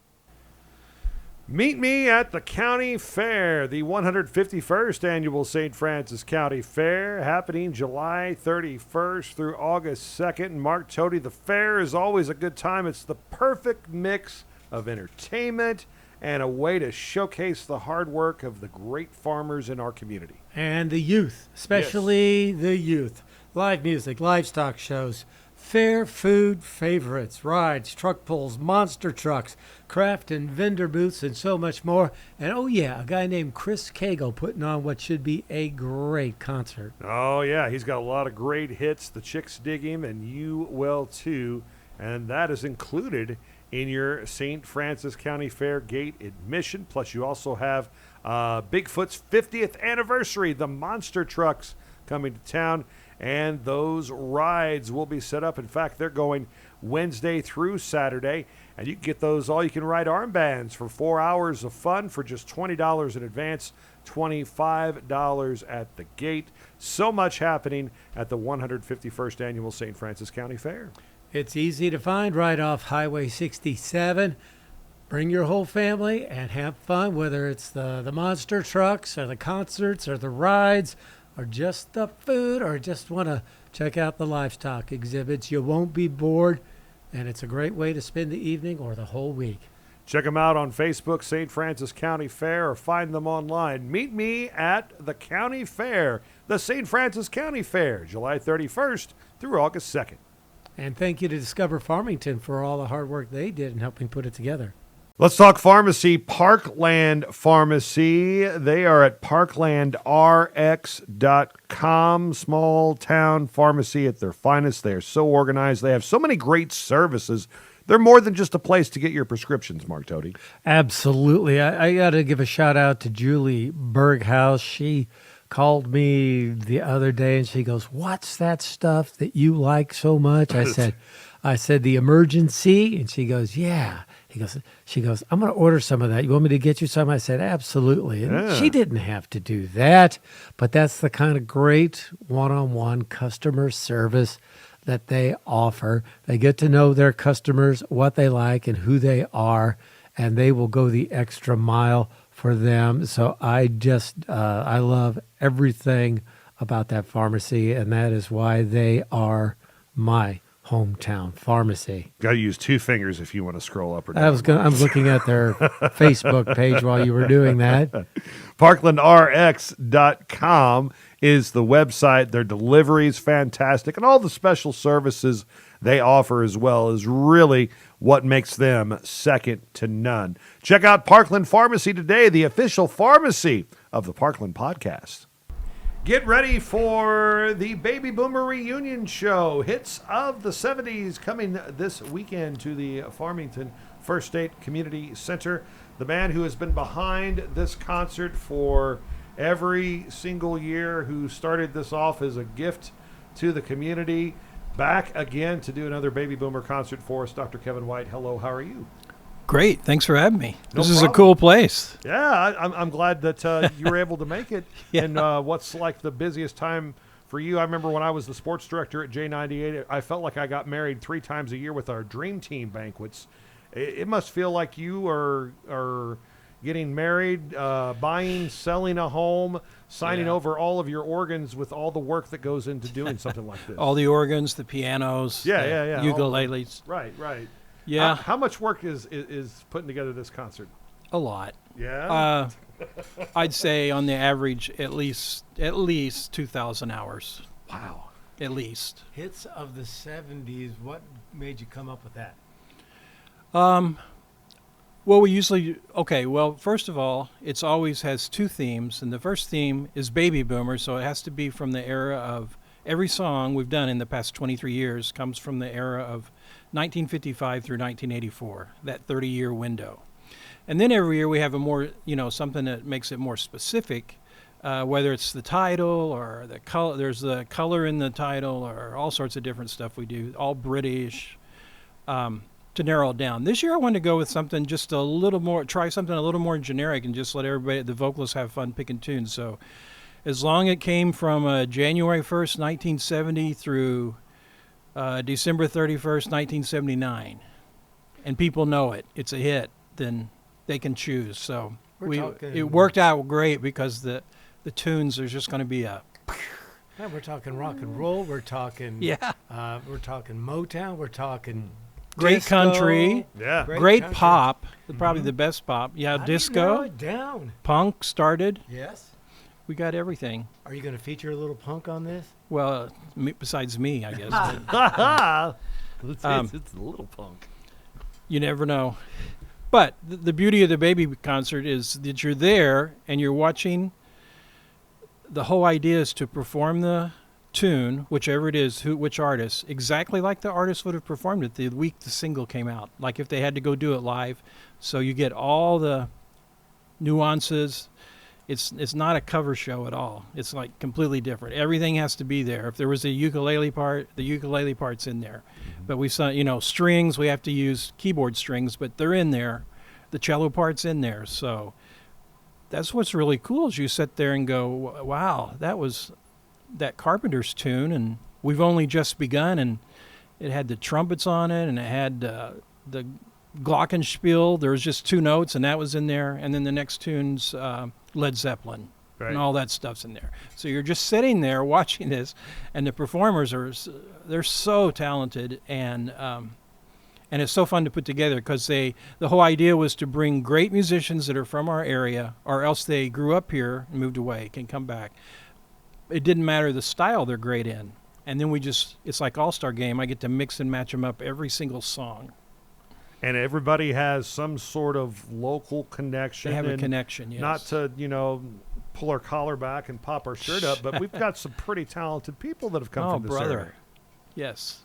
Meet me at the county fair, the 151st annual St. Francis County Fair, happening July 31st through August 2nd. And Mark Tody, the fair is always a good time. It's the perfect mix of entertainment and a way to showcase the hard work of the great farmers in our community. And the youth, especially the youth. Live music, livestock shows, fair food favorites, rides, truck pulls, monster trucks, craft and vendor booths, and so much more. And oh yeah, a guy named Chris Cagle putting on what should be a great concert. Oh yeah, he's got a lot of great hits. The chicks dig him, and you will too. And that is included in your St. Francis County Fair gate admission. Plus you also have Bigfoot's 50th anniversary, the monster trucks coming to town. And those rides will be set up. In fact, they're going Wednesday through Saturday. And you can get those all-you-can-ride armbands for 4 hours of fun for just $20 in advance, $25 at the gate. So much happening at the 151st Annual St. Francis County Fair. It's easy to find right off Highway 67. Bring your whole family and have fun, whether it's the monster trucks or the concerts or the rides, or just the food, or just want to check out the livestock exhibits. You won't be bored, and it's a great way to spend the evening or the whole week. Check them out on Facebook, St. Francis County Fair, or find them online. Meet me at the County Fair, the St. Francis County Fair, July 31st through August 2nd. And thank you to Discover Farmington for all the hard work they did in helping put it together. Let's talk pharmacy. Parkland Pharmacy. They are at parklandrx.com. Small town pharmacy at their finest. They are so organized. They have so many great services. They're more than just a place to get your prescriptions, Mark Tody. Absolutely. I got to give a shout out to Julie Berghaus. She called me the other day and she goes, "What's that stuff that you like so much?" I said, "The Emergency." And she goes, "Yeah." She goes, "I'm going to order some of that. You want me to get you some?" I said, "Absolutely." And she didn't have to do that, but that's the kind of great one-on-one customer service that they offer. They get to know their customers, what they like and who they are, and they will go the extra mile for them. So I love everything about that pharmacy, and that is why they are my hometown pharmacy. Got to use two fingers if you want to scroll up or down. I'm looking at their Facebook page while you were doing that. ParklandRx.com is the website. Their delivery is fantastic, and all the special services they offer as well is really what makes them second to none. Check out Parkland Pharmacy today, the official pharmacy of the Parkland Podcast. Get ready for the Baby Boomer Reunion Show. Hits of the 70s coming this weekend to the Farmington First State Community Center. The man who has been behind this concert for every single year, who started this off as a gift to the community, back again to do another Baby Boomer concert for us. Dr. Kevin White, hello, how are you? Great. Thanks for having me. No This is problem. a cool place. Yeah, I'm glad that you were able to make it. Yeah. And what's like the busiest time for you? I remember when I was the sports director at J98, I felt like I got married 3 times a year with our Dream Team banquets. It must feel like you are getting married, buying, selling a home, signing over all of your organs with all the work that goes into doing something like this. All the organs, the pianos, Yeah. ukuleles. Right. Yeah, How much work is putting together this concert? a lot. Yeah. I'd say on the average at least 2,000 hours. Wow. At least. Hits of the 70s. What made you come up with that? Well, first of all, it's always has 2 themes, and the first theme is Baby Boomer, so it has to be from the era of every song we've done in the past 23 years comes from the era of 1955 through 1984, that 30-year window. And then every year we have a more, something that makes it more specific, whether it's the title or the color. There's the color in the title, or all sorts of different stuff we do, all British, to narrow it down. This year I wanted to go with something just a little more, try something a little more generic and just let everybody, the vocalists, have fun picking tunes. So as long as it came from January 1st, 1970 through December 31st, 1979, and people know it, it's a hit, then they can choose. So it worked out great because the tunes are just going to be Yeah, we're talking rock and roll. We're talking we're talking Motown. We're talking great disco, country, great country. pop, probably the best pop. Yeah, How do you disco, narrow it down. punk started. Yes. We got everything. Are you going to feature a little punk on this? Well, besides me, I guess. But It's a little punk. you never know. But the beauty of the baby concert is that you're there and you're watching. The whole idea is to perform the tune, whichever it is, which artist, exactly like the artist would have performed it the week the single came out, like if they had to go do it live. So you get all the nuances. It's not a cover show at all. It's like completely different. Everything has to be there. If there was a ukulele part, the ukulele part's in there. But we saw, strings, we have to use keyboard strings, but they're in there. The cello part's in there. So that's what's really cool is you sit there and go, wow, that was that Carpenter's tune, and we've only just begun, and it had the trumpets on it, and it had the glockenspiel. There was just 2 notes, and that was in there. And then the next tune's Led Zeppelin, and all that stuff's in there. So you're just sitting there watching this, and the performers they're so talented, and it's so fun to put together because the whole idea was to bring great musicians that are from our area, or else they grew up here and moved away, can come back. It didn't matter the style they're great in. And then it's like All-Star Game. I get to mix and match them up every single song. And everybody has some sort of local connection. They have a connection, yes. Not to, pull our collar back and pop our shirt up, but we've got some pretty talented people that have come from this area. Yes.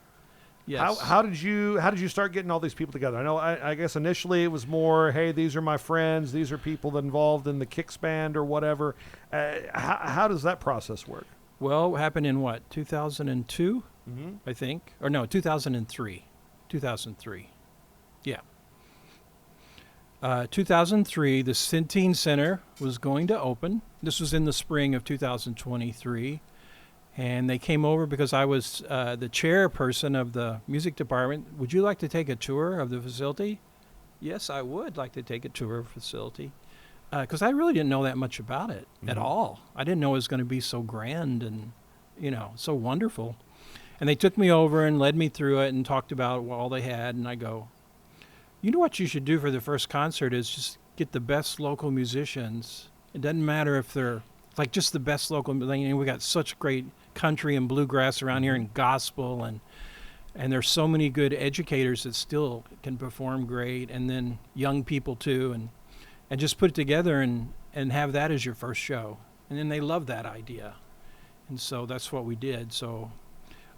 Yes. How did you start getting all these people together? I know, I guess initially it was more, hey, these are my friends. These are people that involved in the Kicks band or whatever. How does that process work? Well, it happened in 2002, I think? Or no, 2003. 2003. Yeah. 2003, the Centene Center was going to open. This was in the spring of 2023. And they came over because I was the chairperson of the music department. Would you like to take a tour of the facility? Yes, I would like to take a tour of the facility. Because I really didn't know that much about it at all. I didn't know it was going to be so grand and, so wonderful. And they took me over and led me through it and talked about all they had. And I go, you know what you should do for the first concert is just get the best local musicians. It doesn't matter if they're like just the best local. We got such great country and bluegrass around here and gospel, and there's so many good educators that still can perform great, and then young people too, and just put it together and have that as your first show. And then they love that idea. And so that's what we did. So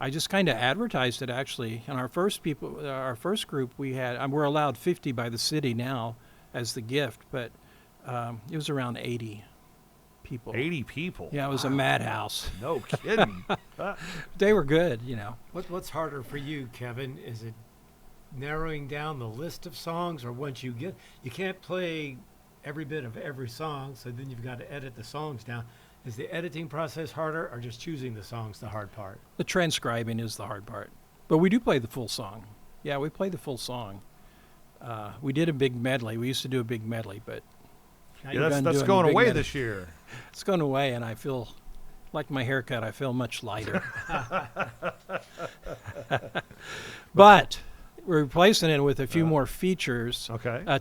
I just kind of advertised it actually. And our first group we had, we're allowed 50 by the city now as the gift, but it was around 80 people. 80 people? Yeah, it was a madhouse. No kidding. They were good, What's harder for you, Kevin? Is it narrowing down the list of songs, or once you can't play every bit of every song, so then you've got to edit the songs down. Is the editing process harder, or just choosing the songs the hard part? The transcribing is the hard part. But we do play the full song. Yeah, we play the full song. We did a big medley. We used to do a big medley, but that's going away this year. It's going away, and I feel like my haircut. I feel much lighter. But we're replacing it with a few more features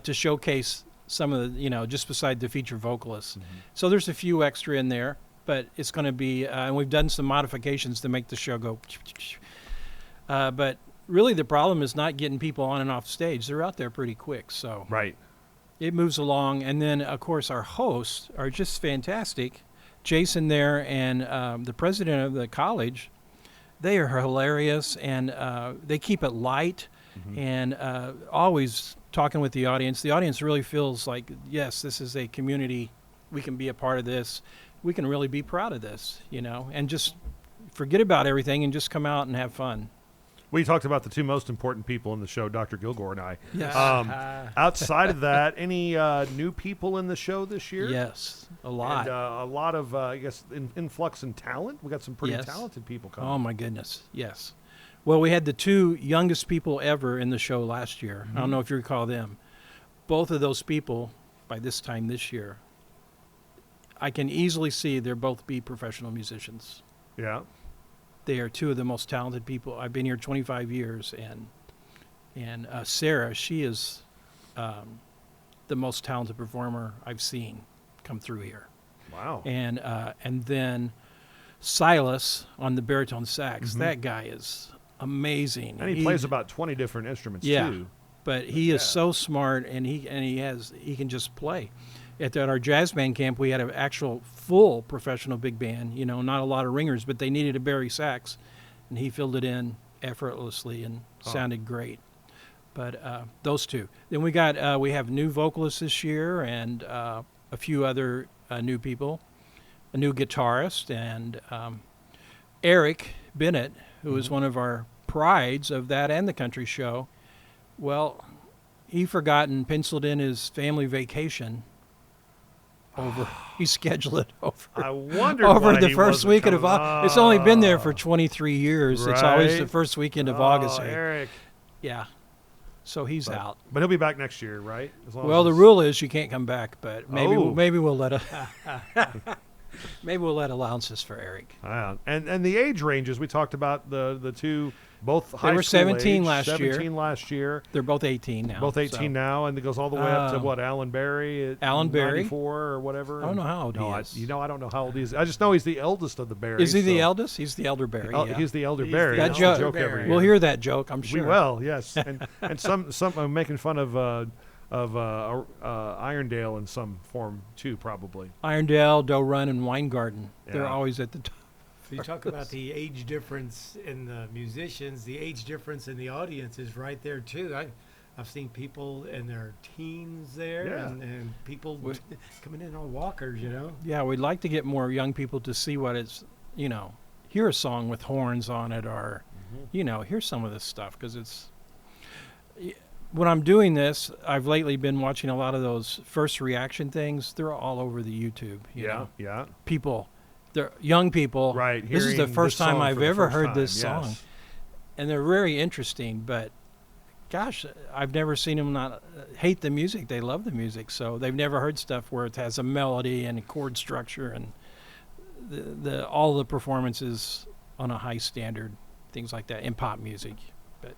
to showcase some of the, just beside the feature vocalists. So there's a few extra in there, but it's going to be, and we've done some modifications to make the show go. But really the problem is not getting people on and off stage. They're out there pretty quick, so. Right. It moves along, and then, of course, our hosts are just fantastic. Jason there and the president of the college, they are hilarious, and they keep it light and always talking with the audience really feels like, yes, this is a community. We can be a part of this. We can really be proud of this, and just forget about everything and just come out and have fun. We talked about the two most important people in the show, Dr. Gilgore and I. Yes. Outside of that, any new people in the show this year? Yes, a lot. And, a lot of, I guess, influx in talent. We got some pretty talented people coming. Oh, my goodness, yes. Well, we had the two youngest people ever in the show last year. I don't know if you recall them. Both of those people, by this time this year, I can easily see they'll both be professional musicians. Yeah. They are two of the most talented people. I've been here 25 years, and Sarah, she is the most talented performer I've seen come through here. Wow. And then Silas on the baritone sax. That guy is amazing. And he plays about 20 different instruments too. But he is so smart, and he can just play. At our jazz band camp, we had an actual full professional big band, not a lot of ringers, but they needed a bari sax, and he filled it in effortlessly and sounded great. But those two. Then we have new vocalists this year and a few other new people, a new guitarist, and Eric Bennett, who is one of our prides of that and the country show. Well, he forgot and penciled in his family vacation. He scheduled it over. I wondered over why the he first wasn't weekend of coming. August. It's only been there for 23 years. It's always the Right. first weekend of August. Eric. Yeah. So he's out. But he'll be back next year, right? As long Well, as the rule is you can't come back, but maybe Oh. maybe we'll let maybe we'll let allowances for Eric. And the age ranges, we talked about the two, both high were school 17 age, last year. 17 last year. They're both 18 now. Both 18 now, and it goes all the way up to Um, what, Alan Berry at Alan Berry. 94 or whatever? I don't know how old no, he I is. I don't know how old he is. I just know he's the eldest of the Berries. Is he the so- eldest? He's the elder Barry. Oh, yeah. he's the elder He's Berry. the that That's joke. the joke every year. We'll hear that joke, I'm sure. We will, yes. And some I'm making fun of Irondale in some form too, probably. Irondale, Doe Run, and Weingarten. They're Yeah. always at the top. So you talk about the age difference in the musicians, the age difference in the audience is right there too. I've seen people in their teens there, Yeah. and people coming in on walkers, Yeah, we'd like to get more young people to see what it's, hear a song with horns on it, or, hear some of this stuff, because it's. When I'm doing this, I've lately been watching a lot of those first reaction things. They're all over the YouTube. You know? Yeah. People, they're young people. Right. This is the hearing first this time song I've for the ever first heard time, this yes. song, and they're very interesting. But gosh, I've never seen them not hate the music. They love the music, so they've never heard stuff where it has a melody and a chord structure and the all the performances on a high standard, things like that in pop music. But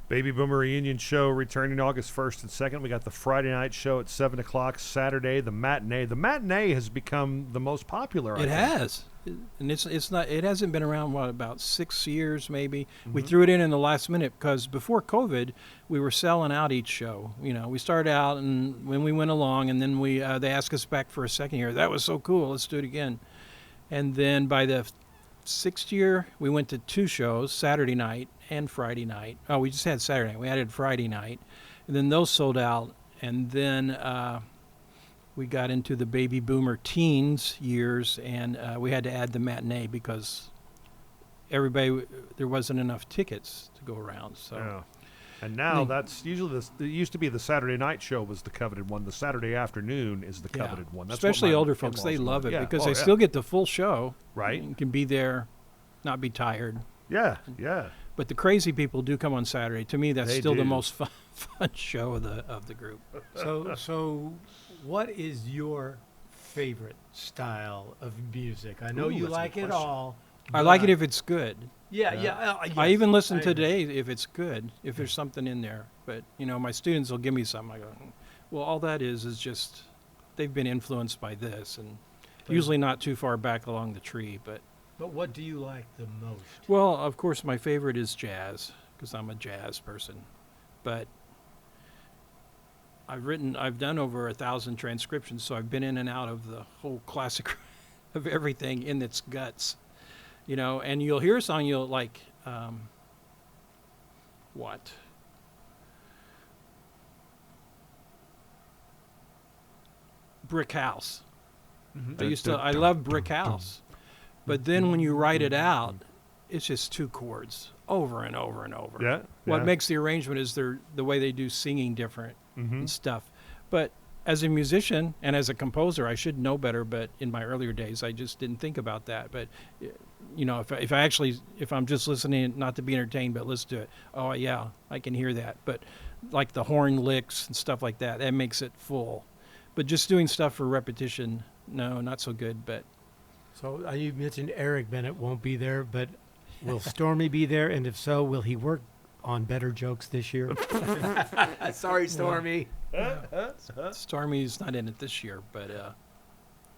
Baby Boomer Reunion Show returning August 1st and 2nd. We got the Friday night show at 7 o'clock. Saturday, the matinee. The matinee has become the most popular, I it think. has, and it's not. It hasn't been around about 6 years maybe. We threw it in the last minute because before COVID, we were selling out each show. We started out, and when we went along, and then they asked us back for a second year. That was so cool. Let's do it again. And then by the 6th year, we went to 2 shows, Saturday night and Friday night. Oh, we just had Saturday night. We added Friday night. And then those sold out. And then we got into the baby boomer teens years, and we had to add the matinee because there wasn't enough tickets to go around. So. Yeah. And now that's usually it used to be the Saturday night show was the coveted one. The Saturday afternoon is the coveted one. That's what Especially my older folks, they in-laws love want. it Yeah. because Oh, they yeah. still get the full show. Right. You can be there, not be tired. Yeah. But the crazy people do come on Saturday. To me, that's They still the do. most fun show of the group. So what is your favorite style of music? I know Ooh, you that's a like good it question. all. I like it but- if it's good. Yeah. I even yes, listen I to agree. today if it's good, if there's something in there. But, my students will give me something. I go, well, all that is just they've been influenced by this, and usually not too far back along the tree. But, But what do you like the most? well, of course, my favorite is jazz because I'm a jazz person. But I've done over 1,000 transcriptions, so I've been in and out of the whole classic of everything in its guts. And you'll hear a song you'll like, Brick House. I love Brick House. But then when you write it out, it's just two chords over and over and over. Yeah. What makes the arrangement is the way they do singing different and stuff. But as a musician and as a composer, I should know better. But in my earlier days, I just didn't think about that. But you know, if I'm just listening, not to be entertained, but listen to it, oh yeah, I can hear that. But like the horn licks and stuff like that, that makes it full. But just doing stuff for repetition, no, not so good. But So you mentioned Eric Bennett won't be there, but will Stormy be there? And if so, will he work on better jokes this year? Sorry, Stormy. Stormy's not in it this year, but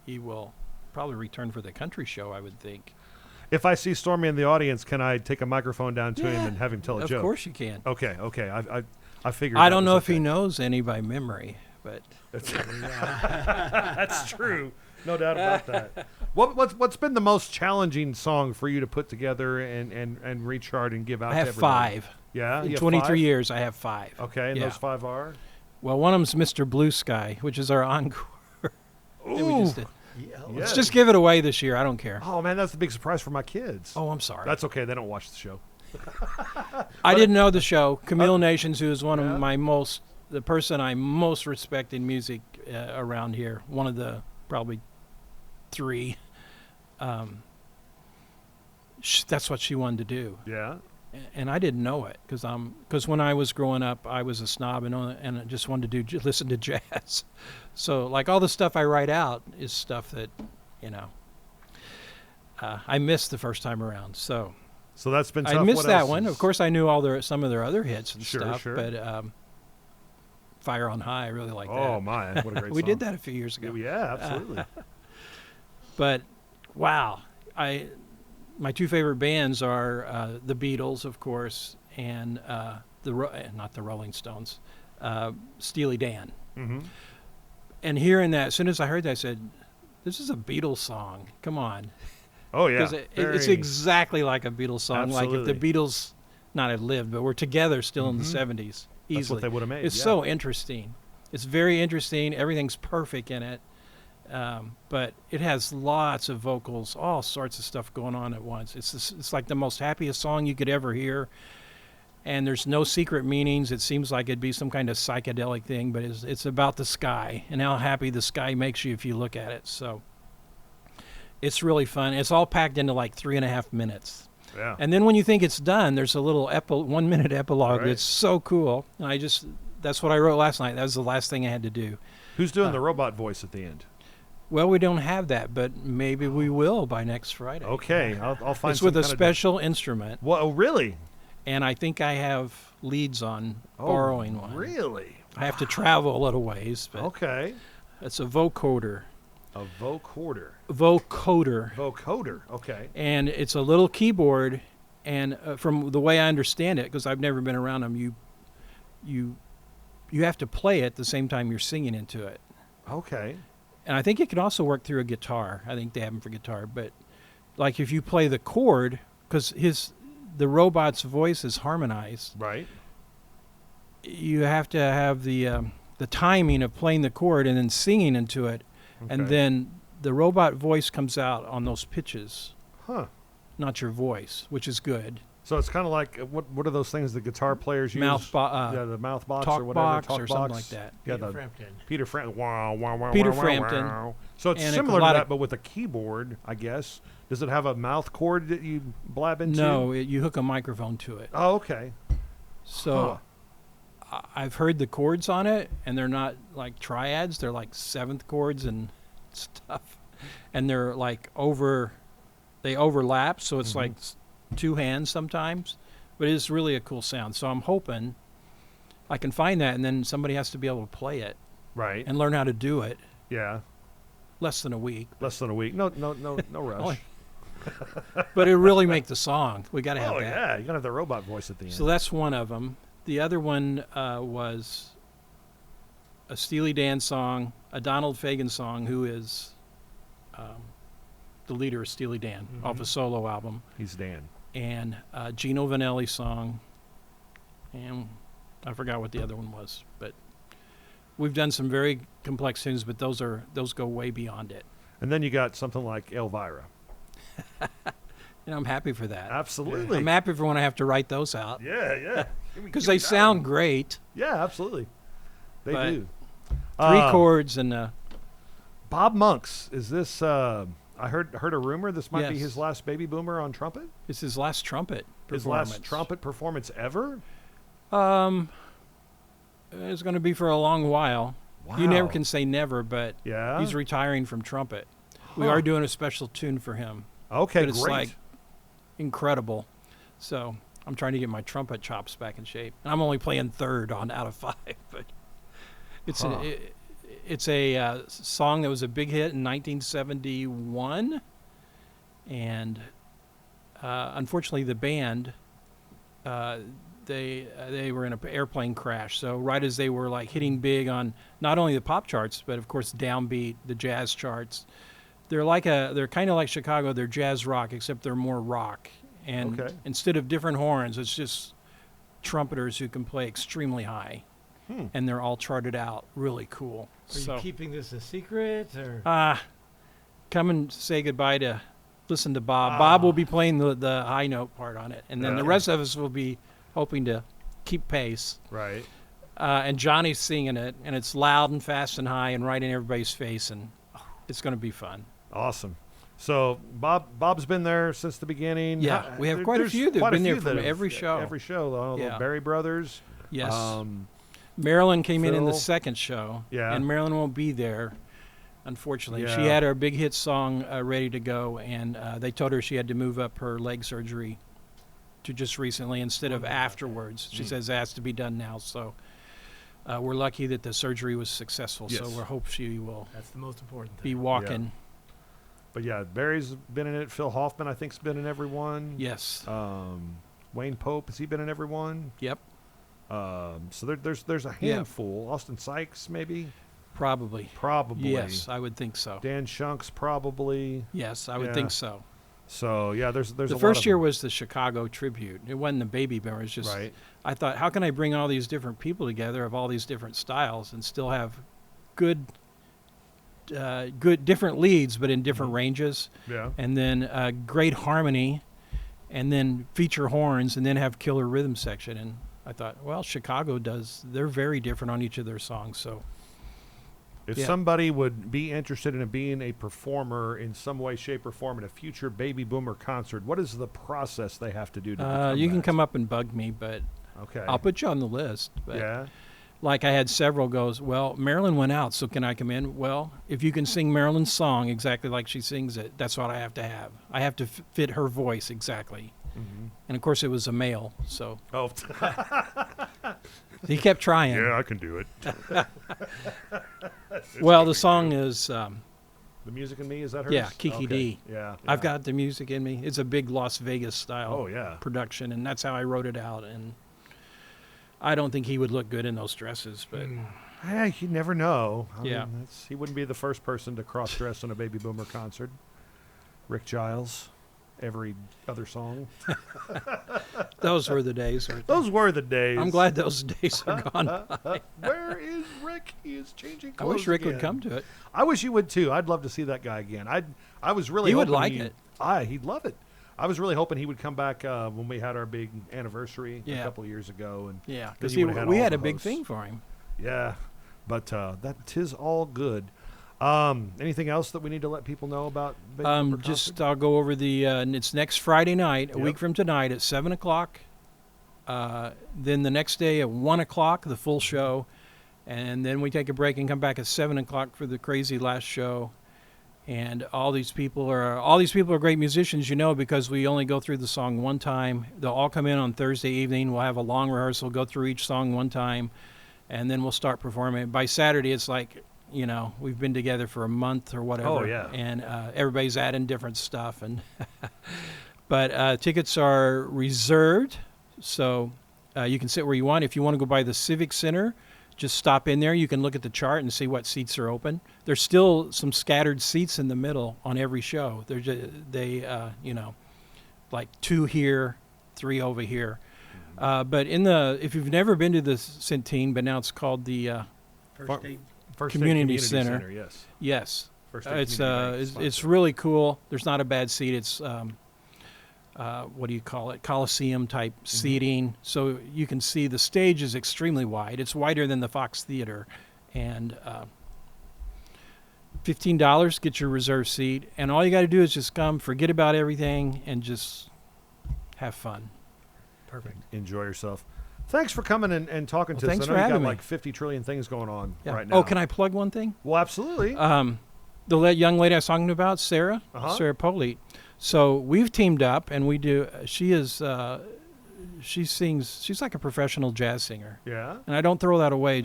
he will probably return for the country show, I would think. If I see Stormy in the audience, can I take a microphone down to him and have him tell a joke? Of course you can. Okay. I figured. I don't know if he knows any by memory, but That's true. No doubt about that. What's been the most challenging song for you to put together and rechart and give out? I to have everybody? 5. Yeah, In you have 23 5? years, I have 5. Okay, and Yeah. those 5 are. Well, one of them's Mr. Blue Sky, which is our encore. that we just did. Let's Yeah. just give it away this year. I don't care. Oh man, that's a big surprise for my kids. Oh, I'm sorry. That's okay. They don't watch the show. I didn't know the show. Camille Nations, who is one Yeah. of the person I most respect in music around here, one of the probably 3. That's what she wanted to do, Yeah. and I didn't know it because when I was growing up, I was a snob and I just wanted to listen to jazz. So like all the stuff I write out is stuff that, I missed the first time around. So that's been tough. I missed What that else one. is- Of course, I knew some of their other hits and Sure, stuff, sure. but Fire on High, I really like that. Oh my, what a great We song. did that a few years ago. Yeah, absolutely. But wow, my 2 favorite bands are the Beatles, of course, and not the Rolling Stones, Steely Dan. Mm-hmm. And hearing that, as soon as I heard that, I said, "This is a Beatles song. Come on." Oh yeah. Because it's exactly like a Beatles song. Like Absolutely. if the Beatles not had lived, but were together still in the 70s, easily. That's what they would have made. It's yeah. so interesting. It's very interesting. Everything's perfect in it. But it has lots of vocals, all sorts of stuff going on at once. It's like the most happiest song you could ever hear. And there's no secret meanings. It seems like it'd be some kind of psychedelic thing, but it's about the sky and how happy the sky makes you if you look at it. So it's really fun. It's all packed into like 3.5 minutes. Yeah. And then when you think it's done, there's a little 1-minute epilogue Right. that's so cool. And that's what I wrote last night. That was the last thing I had to do. Who's doing the robot voice at the end? Well, we don't have that, but maybe we will by next Friday. Okay, I'll find. It's some with a kind of- special instrument, Well, oh, really? and I think I have leads on borrowing one. Really? I have to travel a little ways, but Okay. it's a vocoder. A vocoder. Vocoder. Okay. And it's a little keyboard, and from the way I understand it, because I've never been around them, you have to play it the same time you're singing into it. Okay. And I think it can also work through a guitar. I think they have them for guitar. But like if you play the chord, because the robot's voice is harmonized, Right. you have to have the timing of playing the chord and then singing into it, and Okay. then the robot voice comes out on those pitches, Huh. not your voice, which is good. So it's kind of like what are those things the guitar players use? The mouth box talk or whatever. box Talk or box something like that. Yeah, Peter the Frampton. Peter Frampton. Wow, wow, wow, Peter wow, Frampton. wow. So it's And a similar to lot that, of- but with a keyboard, I guess. Does it have a mouth cord that you blab into? No, you hook a microphone to it. Oh, okay. So I've heard the chords on it, and they're not like triads. They're like 7th chords and stuff. And they're like they overlap, so it's like 2 hands sometimes. But it's really a cool sound. So I'm hoping I can find that, and then somebody has to be able to play it Right. and learn how to do it. Yeah. Less than a week. Less than a week. No rush. But it really make the song. We got to have Oh that. yeah, you're gonna have the robot voice at the end. So that's one of them. The other one was a Steely Dan song, a Donald Fagen song, who is the leader of Steely Dan, off a solo album, He's Dan. and a Gino Vanelli song, and I forgot what the other one was, but we've done some very complex tunes, but those go way beyond it. And then you got something like Elvira. I'm happy for that. Absolutely. I'm happy for when I have to write those out. Yeah. Because they sound great. Yeah, absolutely. They But do. 3 chords and Bob Monks, is this, I heard a rumor this might be Yes. his last Baby Boomer on trumpet? it's his last trumpet His performance. last trumpet performance ever? It's going to be for a long while. Wow. You never can say never, but Yeah? he's retiring from trumpet. We Huh. are doing a special tune for him. Okay, But it's great. like incredible. So I'm trying to get my trumpet chops back in shape. And I'm only playing third on out of 5, but it's Huh. it's a song that was a big hit in 1971, and unfortunately the band they were in an airplane crash. So right as they were like hitting big on not only the pop charts but of course downbeat, the jazz charts. They're kind of like Chicago. They're jazz rock, except they're more rock. And Okay. instead of different horns, it's just trumpeters who can play extremely high. And they're all charted out. Really cool. Are you keeping this a secret, or? Come and say goodbye to, listen to Bob. Bob will be playing the high note part on it. And then the Yeah. rest of us will be hoping to keep pace. Right. And Johnny's singing it, and it's loud and fast and high and right in everybody's face. And it's going to be fun. Awesome. So Bob's been there since the beginning. Yeah, we have quite a there's few that have quite a been there few from that have- every show. Every show. The Yeah. Berry Brothers. Yes. Um, Marilyn came in the Phil. second show. Yeah. And Marilyn won't be there, unfortunately. She Yeah. had her big hit song ready to go, and they told her she had to move up her leg surgery to just recently instead of afterwards. She says it has to be done now. So we're lucky that the surgery was successful. So Yes. we hope she will That's the most important be thing. walking. but yeah, Barry's been in it. Phil Hoffman, I think, has been in every one. Yes. Wayne Pope, has he been in every one? Yep. So there's a handful. Austin Sykes, maybe? Probably. Probably. Yes, I would think so. Dan Shunk's probably. Yes, I would Yeah. think so. So yeah, there's a The lot first of year them. was the Chicago tribute. It wasn't the Baby Boomers. Just Right. I thought, how can I bring all these different people together of all these different styles and still have good different leads, but in different ranges, Yeah. and then great harmony, and then feature horns, and then have killer rhythm section. And I thought, well, Chicago they're very different on each of their songs. So If Yeah. somebody would be interested in being a performer in some way, shape, or form in a future Baby Boomer concert, what is the process they have to do to become you can that? come up and bug me, but Okay. I'll put you on the list. But Yeah. like I had several goes, well, Marilyn went out, so can I come in? Well, if you can sing Marilyn's song exactly like she sings it, that's what I have to have. I have to fit her voice exactly. Mm-hmm. And of course, it was a male, so Oh. he kept trying. Yeah, I can do it. Well, the song is, The Music in Me, is that hers? Yeah, Kiki Okay. D. Yeah. I've got the music in me. It's a big Las Vegas style Oh, yeah. production, and that's how I wrote it out. And I don't think he would look good in those dresses, but Hey, you never know. I Yeah. mean, he wouldn't be the first person to cross-dress on a Baby Boomer concert. Rick Giles, every other song. those were the days. weren't they? Those were the days. I'm glad those days are gone by. Where is Rick? He is changing I clothes wish Rick would again. come to it. I wish he would too. I'd love to see that guy again. I was really He would hoping like it. He'd love it. I was really hoping he would come back when we had our big anniversary a Yeah. couple of years ago, and Yeah, Then because you would've had we all had the a big hosts. thing for him. yeah, but that 'tis all good. Anything else that we need to let people know about? Baby Boomer Just concert? I'll go over the. It's next Friday night, a Yep. week from tonight at 7:00. Then the next day at 1:00, the full show, and then we take a break and come back at 7:00 for the crazy last show. And all these people are great musicians, because we only go through the song one time. They'll all come in on Thursday evening. We'll have a long rehearsal, go through each song one time, and then we'll start performing. By Saturday, it's like, we've been together for a month or whatever. Oh, yeah. And everybody's adding different stuff. And but tickets are reserved, so you can sit where you want. If you want to go by the Civic Center, just stop in there. You can look at the chart and see what seats are open. There's still some scattered seats in the middle on every show. Like 2 here, 3 over here. But if you've never been to the Centene, but now it's called the Far- First State Community Center. Yes. Yes. First State It's Community Bank it's sponsor. really cool. There's not a bad seat. It's what do you call it? Coliseum type seating. So you can see the stage is extremely wide. It's wider than the Fox Theater, and $15 get your reserved seat. And all you got to do is just come, forget about everything, and just have fun. Perfect. Enjoy yourself. Thanks for coming and talking Well, to us. thanks I know for you having got me. like 50 trillion things going on Yeah. right now. Oh, can I plug one thing? Well, absolutely. The young lady I was talking about, Sarah Polite. So we've teamed up, and we do. She sings. She's like a professional jazz singer, Yeah. and I don't throw that away.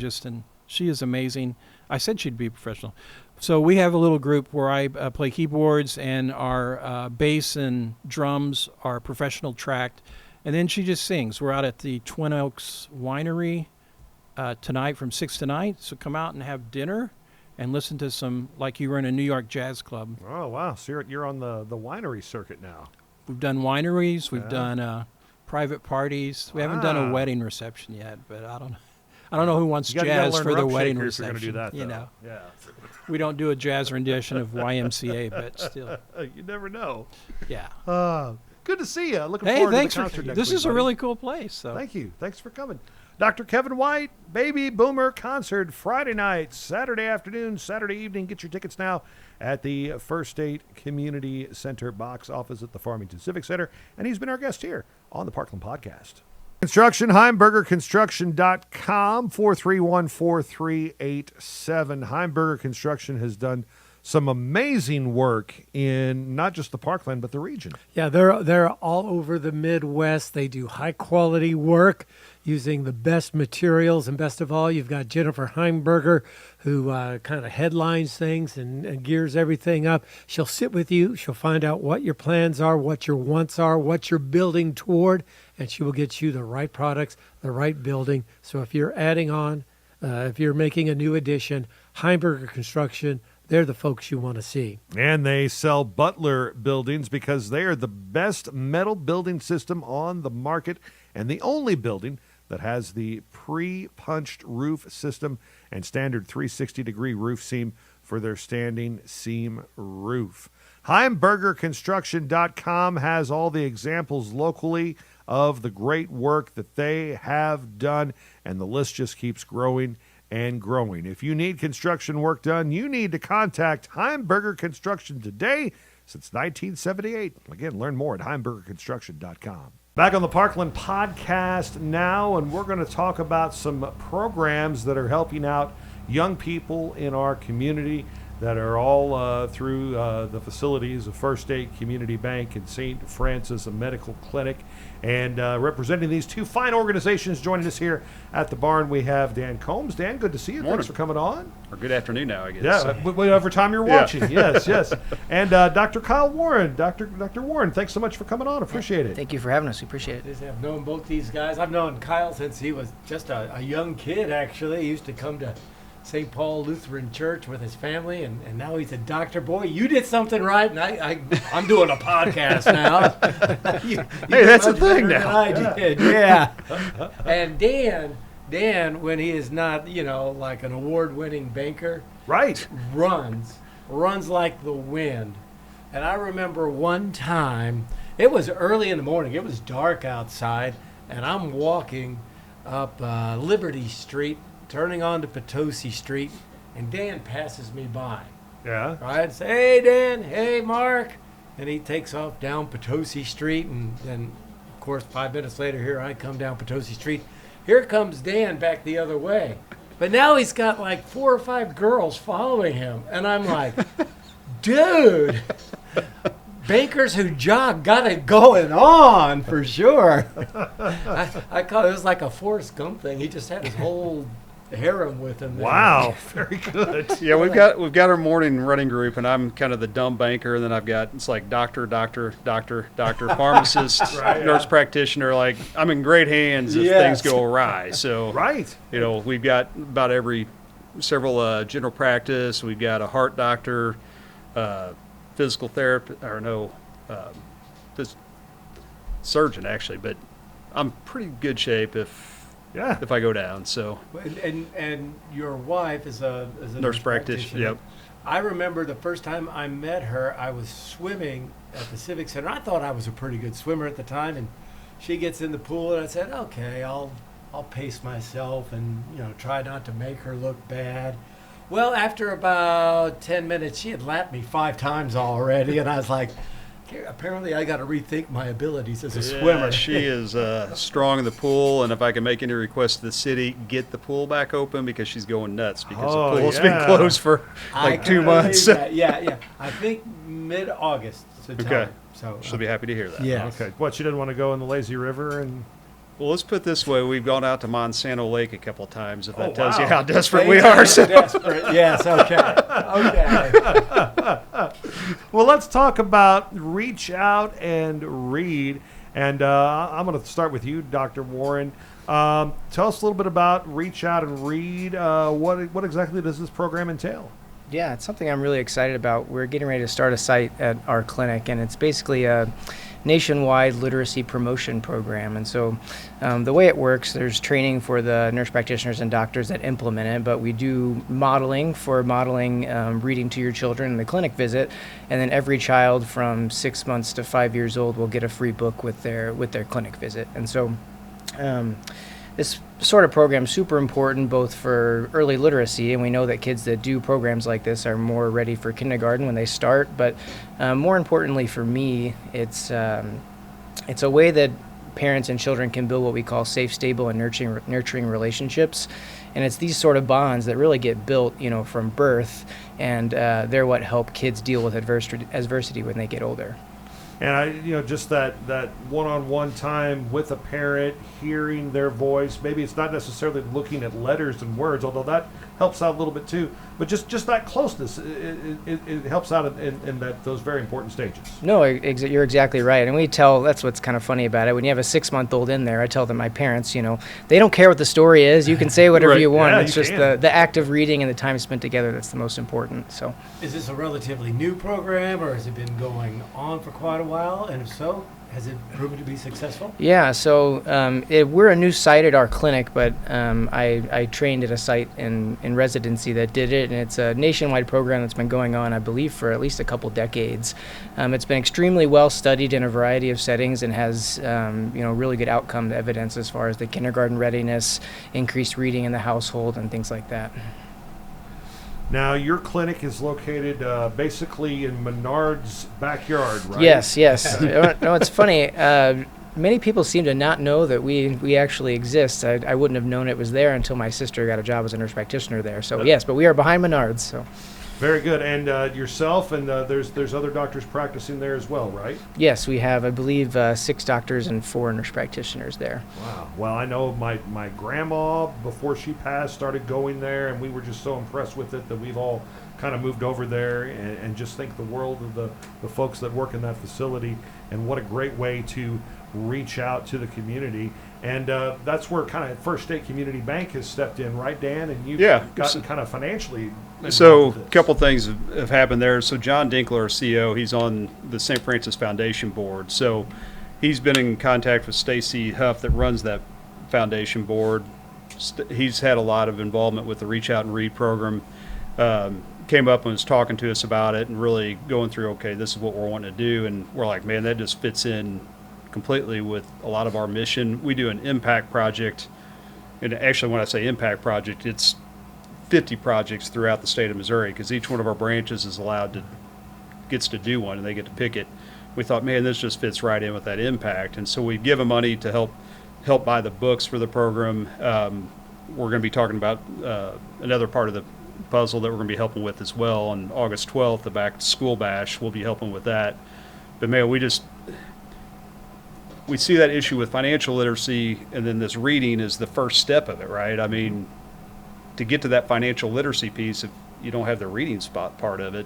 She is amazing. I said she'd be professional. So we have a little group where I play keyboards, and our bass and drums are professional tracked, and then she just sings. We're out at the Twin Oaks Winery tonight from 6 to 9. So come out and have dinner. And listen to some, like you were in a New York jazz club. Oh, wow. So you're on the winery circuit now. We've done wineries. We've done private parties. We haven't done a wedding reception yet, but I don't know who wants You gotta jazz learn for their Rough wedding Shaker if you're reception. gonna do that, You though. know, Yeah. we don't do a jazz rendition of YMCA, but still, You never know. yeah. Good to see you. Looking Hey, forward thanks to the for concert next this week, is a buddy. really cool place. So Thank you. Thanks for coming. Dr. Kevin White, Baby Boomer Concert, Friday night, Saturday afternoon, Saturday evening. Get your tickets now at the First State Community Center box office at the Farmington Civic Center. And he's been our guest here on the Parkland Podcast. Construction, HeimbergerConstruction.com, 431-4387. Heimberger Construction has done some amazing work in not just the Parkland, but the region. Yeah, they're all over the Midwest. They do high quality work using the best materials, and best of all, you've got Jennifer Heimberger, who kind of headlines things and gears everything up. She'll sit with you. She'll find out what your plans are, what your wants are, what you're building toward, and she will get you the right products, the right building. So if you're adding on, if you're making a new addition, Heimberger Construction, they're the folks you want to see. And they sell Butler buildings because they are the best metal building system on the market and the only building that has the pre-punched roof system and standard 360-degree roof seam for their standing seam roof. HeimbergerConstruction.com has all the examples locally of the great work that they have done, and the list just keeps growing and growing. If you need construction work done, you need to contact Heimberger Construction today since 1978. Again, learn more at HeimbergerConstruction.com. Back on the Parkland Podcast now, and we're going to talk about some programs that are helping out young people in our community that are all through the facilities of First State Community Bank and St. Francis Medical Clinic. And representing these two fine organizations, joining us here at the barn, we have Dan Combs. Dan, good to see you. Morning. Thanks for coming on. Or good afternoon now, I guess. Yeah, whatever time you're watching. Yes, yes. And Dr. Kyle Warren. Dr. Warren, thanks so much for coming on. Appreciate it. Thank you for having us. We appreciate it. I've known both these guys. I've known Kyle since he was just a young kid, actually. He used to come to St. Paul Lutheran Church with his family, and now he's a doctor. Boy, you did something right, and I'm doing a podcast now. You Hey, that's a much thing better now. than I did, yeah. And Dan, when he is not, like an award-winning banker, Right. runs like the wind. And I remember one time, it was early in the morning, it was dark outside, and I'm walking up Liberty Street, turning onto Potosi Street, and Dan passes me by. Yeah. Right? Say, hey, Dan, hey, Mark. And he takes off down Potosi Street, and then, of course, 5 minutes later, here I come down Potosi Street. Here comes Dan back the other way. But now he's got like 4 or 5 girls following him. And I'm like, dude, bankers who jog got it going on for sure. I call it was like a Forrest Gump thing. He just had his whole harem with him there. Wow. Very good. Yeah, we've got our morning running group, and I'm kind of the dumb banker, and then I've got it's like doctor, pharmacist, Right, nurse yeah. practitioner. Like I'm in great hands if Yes. things go awry. So Right. we've got about several general practice. We've got a heart doctor, physical therapist, surgeon actually. But I'm pretty good shape if Yeah. if I go down. So And your wife is a nurse practitioner. Yep. I remember the first time I met her, I was swimming at the Civic Center. I thought I was a pretty good swimmer at the time, and she gets in the pool, and I said, okay, I'll pace myself and try not to make her look bad. Well, after about 10 minutes, she had lapped me 5 times already, and I was like, apparently I got to rethink my abilities as a swimmer. She is strong in the pool, and if I can make any request to the city, get the pool back open because she's going nuts because the pool's been closed for like 2 months. Yeah. I think mid-August. Okay. So she'll be happy to hear that. Yeah. Okay. What, she didn't want to go in the lazy river and... Well, let's put it this way. We've gone out to Monsanto Lake a couple of times, if that Oh, tells you wow. how desperate we are. So. Desperate. Yes, okay. Well, let's talk about Reach Out and Read. And I'm going to start with you, Dr. Warren. Tell us a little bit about Reach Out and Read. What exactly does this program entail? Yeah, it's something I'm really excited about. We're getting ready to start a site at our clinic, and it's basically a nationwide literacy promotion program. And so the way it works, there's training for the nurse practitioners and doctors that implement it, but we do modeling reading to your children in the clinic visit, and then every child from 6 months to 5 years old will get a free book with their clinic visit. And so this sort of program is super important both for early literacy, and we know that kids that do programs like this are more ready for kindergarten when they start, but more importantly for me, it's a way that parents and children can build what we call safe, stable, and nurturing relationships. And it's these sort of bonds that really get built, from birth, and they're what help kids deal with adversity when they get older. And just that one-on-one time with a parent, hearing their voice. Maybe it's not necessarily looking at letters and words, although that helps out a little bit too. But just that closeness, it helps out in those very important stages. No, you're exactly right. And that's what's kind of funny about it. When you have a 6-month-old in there, I tell them, my parents, they don't care what the story is. You can say whatever Right. you want. Yeah, It's you just can. the act of reading and the time spent together that's the most important. So. Is this a relatively new program, or has it been going on for quite a while? And if so, has it proven to be successful? Yeah, so we're a new site at our clinic, but I trained at a site in residency that did it, and it's a nationwide program that's been going on, I believe, for at least a couple decades. It's been extremely well studied in a variety of settings and has really good outcome evidence as far as the kindergarten readiness, increased reading in the household, and things like that. Now, your clinic is located basically in Menard's backyard, right? Yes. No, it's funny. Many people seem to not know that we actually exist. I wouldn't have known it was there until my sister got a job as a nurse practitioner there. So yes, but we are behind Menard's. So. Very good. And yourself, and there's other doctors practicing there as well, right? Yes, we have, I believe, 6 doctors and 4 nurse practitioners there. Wow. Well, I know my grandma, before she passed, started going there, and we were just so impressed with it that we've all kind of moved over there and just think the world of the folks that work in that facility, and what a great way to reach out to the community. And that's where kind of First State Community Bank has stepped in, right, Dan? And you've gotten kind of financially. So a couple things have happened there. So John Dinkler, our CEO, he's on the St. Francis Foundation board. So he's been in contact with Stacy Huff that runs that foundation board. He's had a lot of involvement with the Reach Out and Read program. Came up and was talking to us about it and really going through, okay, this is what we're wanting to do. And we're like, man, that just fits in completely with a lot of our mission. We do an impact project. And actually, when I say impact project, it's 50 projects throughout the state of Missouri, because each one of our branches gets to do one, and they get to pick it. We thought, man, this just fits right in with that impact. And so we give them money to help buy the books for the program. We're going to be talking about another part of the puzzle that we're going to be helping with as well. On August 12th, the back to school bash, we'll be helping with that. But man, we see that issue with financial literacy, and then this reading is the first step of it, right? I mean, to get to that financial literacy piece, if you don't have the reading part of it,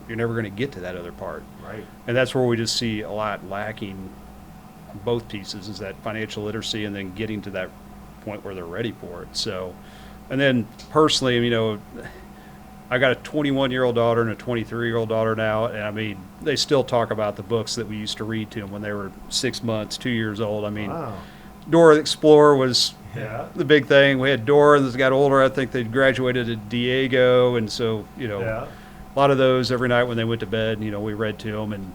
you're never going to get to that other part. Right. And that's where we just see a lot lacking on both pieces, is that financial literacy and then getting to that point where they're ready for it. So, and then personally, I got a 21-year-old daughter and a 23-year-old daughter now, and I mean, they still talk about the books that we used to read to them when they were 6 months, 2 years old. I mean, Wow. Dora the Explorer was Yeah. the big thing. We had Dora, and as they got older, I think they graduated to Diego, and so Yeah. a lot of those every night when they went to bed, we read to them, and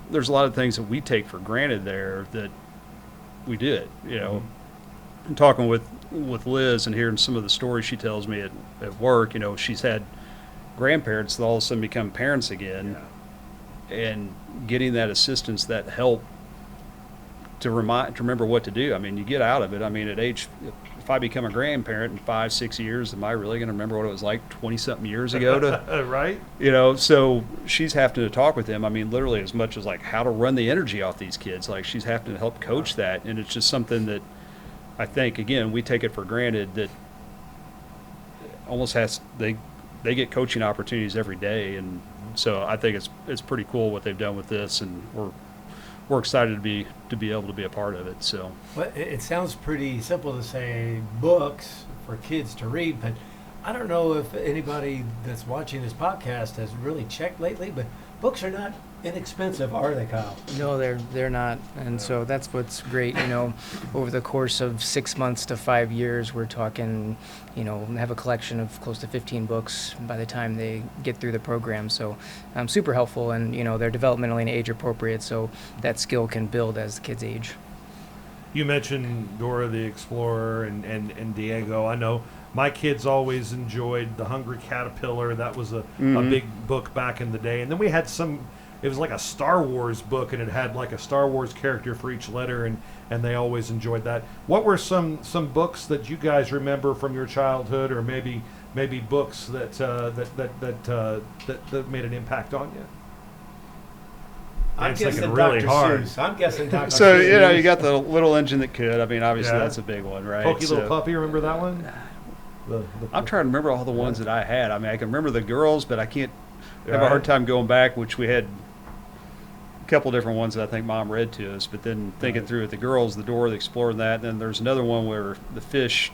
there's a lot of things that we take for granted there that we did. And talking with Liz and hearing some of the stories she tells me at work, she's had grandparents that all of a sudden become parents again, and getting that assistance, that help to remember what to do. I mean, you get out of it. I mean, if I become a grandparent in 5-6 years, am I really going to remember what it was like 20-something years ago to, right? So she's having to talk with them. I mean, literally as much as like how to run the energy off these kids. Like she's having to help coach that. And it's just something that I think, again, we take it for granted that almost they get coaching opportunities every day. And so I think it's pretty cool what they've done with this, and we're excited to be able to be a part of it. So, well, it sounds pretty simple to say books for kids to read, but I don't know if anybody that's watching this podcast has really checked lately, but books are not inexpensive, are they, Kyle? No, they're not, and so that's what's great. Over the course of 6 months to 5 years, we're talking, have a collection of close to 15 books by the time they get through the program. So, super helpful, and they're developmentally and age appropriate, so that skill can build as the kids age. You mentioned Dora the Explorer and Diego. I know my kids always enjoyed The Hungry Caterpillar. That was a big book back in the day. And then we had it was like a Star Wars book, and it had like a Star Wars character for each letter, and they always enjoyed that. What were some books that you guys remember from your childhood, or maybe books that made an impact on you? I'm It's guessing thinking really Dr. hard. Seuss. I'm guessing Dr. So Seuss. you got the Little Engine That Could. I mean, obviously Yeah. that's a big one, right? Pokey Little So- Puppy, remember that one? I'm trying to remember all the ones that I had. I mean, I can remember the girls, but I can't have a Right. hard time going back, which we had a couple different ones that I think Mom read to us. But then thinking through it, the girls, the Dora the Explorer, and that. And then there's another one where the fish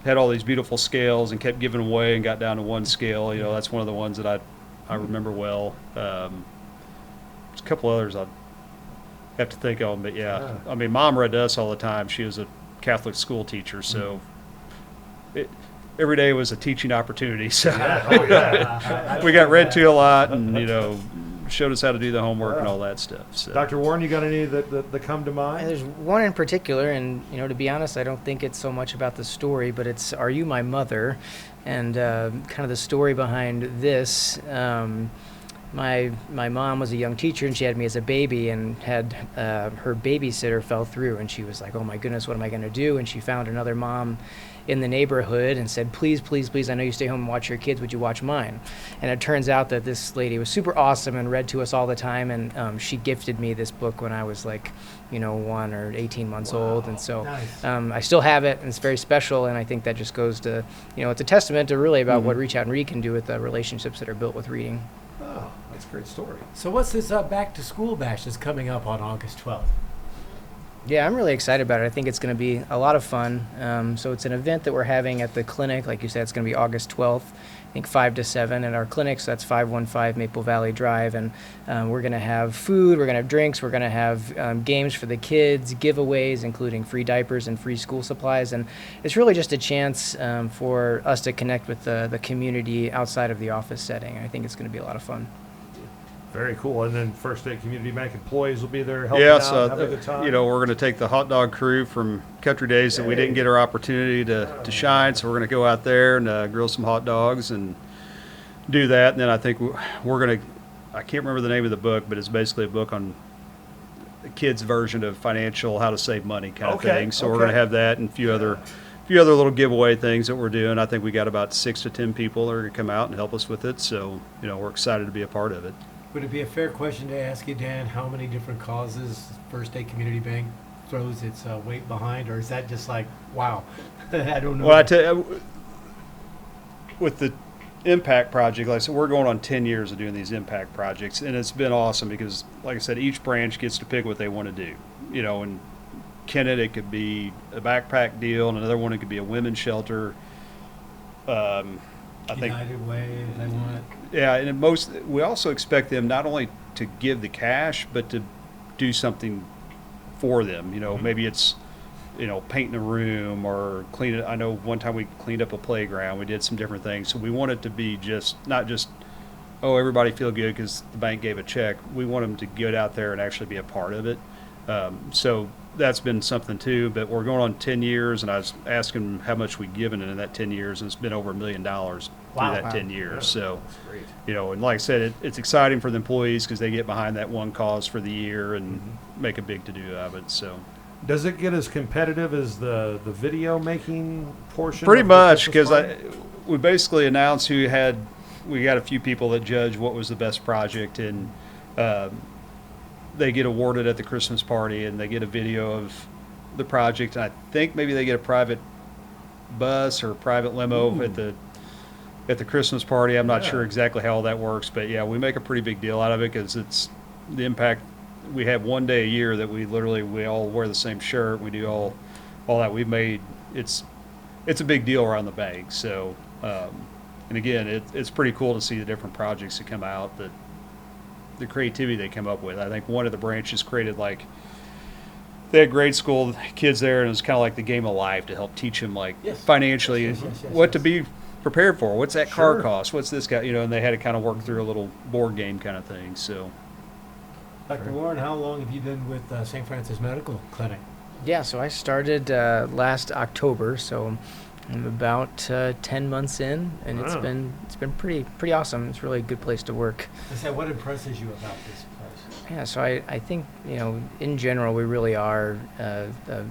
had all these beautiful scales and kept giving away and got down to one scale. That's one of the ones that I remember well. There's a couple others I'd have to think of, but yeah. I mean, Mom read to us all the time. She was a Catholic school teacher, so every day was a teaching opportunity. So we got read to a lot, and showed us how to do the homework and all that stuff. So. Dr. Warren, you got any that come to mind? There's one in particular, and to be honest, I don't think it's so much about the story, but it's "Are You My Mother?" and kind of the story behind this. My mom was a young teacher, and she had me as a baby, and had her babysitter fell through, and she was like, "Oh my goodness, what am I going to do?" And she found another mom in the neighborhood and said, "Please, please, please, I know you stay home and watch your kids. Would you watch mine?" And it turns out that this lady was super awesome and read to us all the time, and she gifted me this book when I was like, 1 or 18 months old, and so Nice. I still have it, and it's very special, and I think that just goes to, it's a testament to really about what Reach Out and Read can do with the relationships that are built with reading. Oh, that's a great story. So what's this back to school bash that's coming up on August 12th? Yeah, I'm really excited about it. I think it's going to be a lot of fun. So it's an event that we're having at the clinic. Like you said, it's going to be August 12th, I think 5 to 7 at our clinic. So that's 515 Maple Valley Drive. And we're going to have food, we're going to have drinks, we're going to have games for the kids, giveaways, including free diapers and free school supplies. And it's really just a chance for us to connect with the community outside of the office setting. I think it's going to be a lot of fun. Very cool. And then First State Community Bank employees will be there helping Yeah, out, so having a good time. we're going to take the hot dog crew from Country Days that we didn't get our opportunity to shine. So we're going to go out there and grill some hot dogs and do that. And then I think we're going to, I can't remember the name of the book, but it's basically a book on the kids' version of financial, how to save money kind of thing. So we're going to have that and a few other little giveaway things that we're doing. I think we got about 6 to 10 people that are going to come out and help us with it. So we're excited to be a part of it. Would it be a fair question to ask you, Dan, how many different causes First State Community Bank throws its weight behind, or is that just like, wow, I don't know? Well, I tell you, with the impact project, like I said, we're going on 10 years of doing these impact projects, and it's been awesome because, like I said, each branch gets to pick what they want to do. And Kennett, it could be a backpack deal, and another one, it could be a women's shelter. I think United Way, if they want it. Yeah, and we also expect them not only to give the cash, but to do something for them. Maybe it's painting a room or cleaning. I know one time we cleaned up a playground. We did some different things. So we want it to be not just, oh, everybody feel good because the bank gave a check. We want them to get out there and actually be a part of it. So that's been something too. But we're going on 10 years, and I was asking them how much we've given in that 10 years, and it's been over $1 million through that 10 years. Yeah, so, that's great. And like I said, it's exciting for the employees because they get behind that one cause for the year and make a big to-do of it. So. Does it get as competitive as the video making portion? Pretty of the much, Christmas because party? we basically announced we got a few people that judge what was the best project, and they get awarded at the Christmas party, and they get a video of the project, and I think maybe they get a private bus or a private limo at the Christmas party. I'm not sure exactly how all that works, but yeah, we make a pretty big deal out of it because it's the impact. We have one day a year that we all wear the same shirt. We do all that. We've made it's a big deal around the bank. So, and again, it's pretty cool to see the different projects that come out, that the creativity they come up with. I think one of the branches created they had grade school kids there, and it was kind of like the game of life to help teach them financially what to be prepared for. What's that car cost? What's this guy? And they had to kind of work through a little board game kind of thing. So. Dr. Warren, how long have you been with St. Francis Medical Clinic? Yeah, so I started last October, so I'm about 10 months in, and it's been pretty awesome. It's really a good place to work. I said, what impresses you about this place? Yeah, so I think in general we really are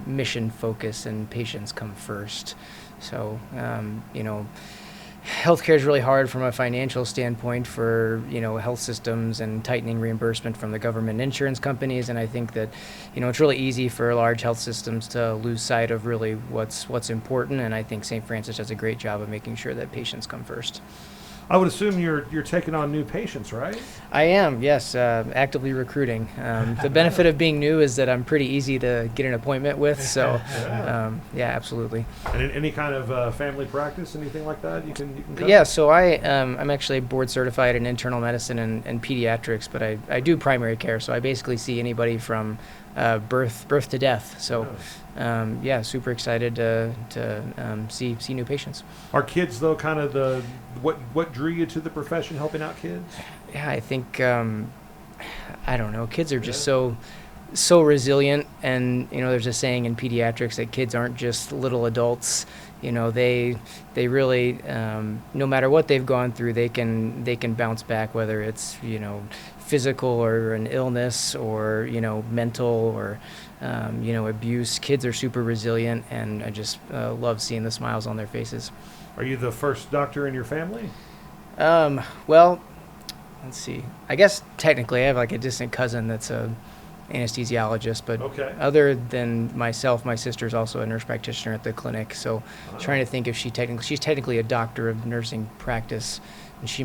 mission focused, and patients come first. So healthcare is really hard from a financial standpoint for health systems and tightening reimbursement from the government insurance companies, and I think that it's really easy for large health systems to lose sight of really what's important, and I think St. Francis does a great job of making sure that patients come first. I would assume you're taking on new patients, right? I am, yes, actively recruiting. The benefit of being new is that I'm pretty easy to get an appointment with, so yeah, absolutely. And any kind of family practice, anything like that you can cover? Yeah, so I'm actually board certified in internal medicine and pediatrics, but I do primary care, so I basically see anybody from birth to death. So yeah, super excited to see new patients. Are kids though kind of what drew you to the profession, helping out kids? Yeah, I think I don't know. Kids are just so resilient, and there's a saying in pediatrics that kids aren't just little adults. They really no matter what they've gone through, they can bounce back, whether it's physical or an illness or mental or abuse. Kids are super resilient, and I just love seeing the smiles on their faces. Are you the first doctor in your family? Well, let's see. I guess technically I have a distant cousin that's a anesthesiologist, but other than myself, my sister's also a nurse practitioner at the clinic. So trying to think if she's technically a doctor of nursing practice, and she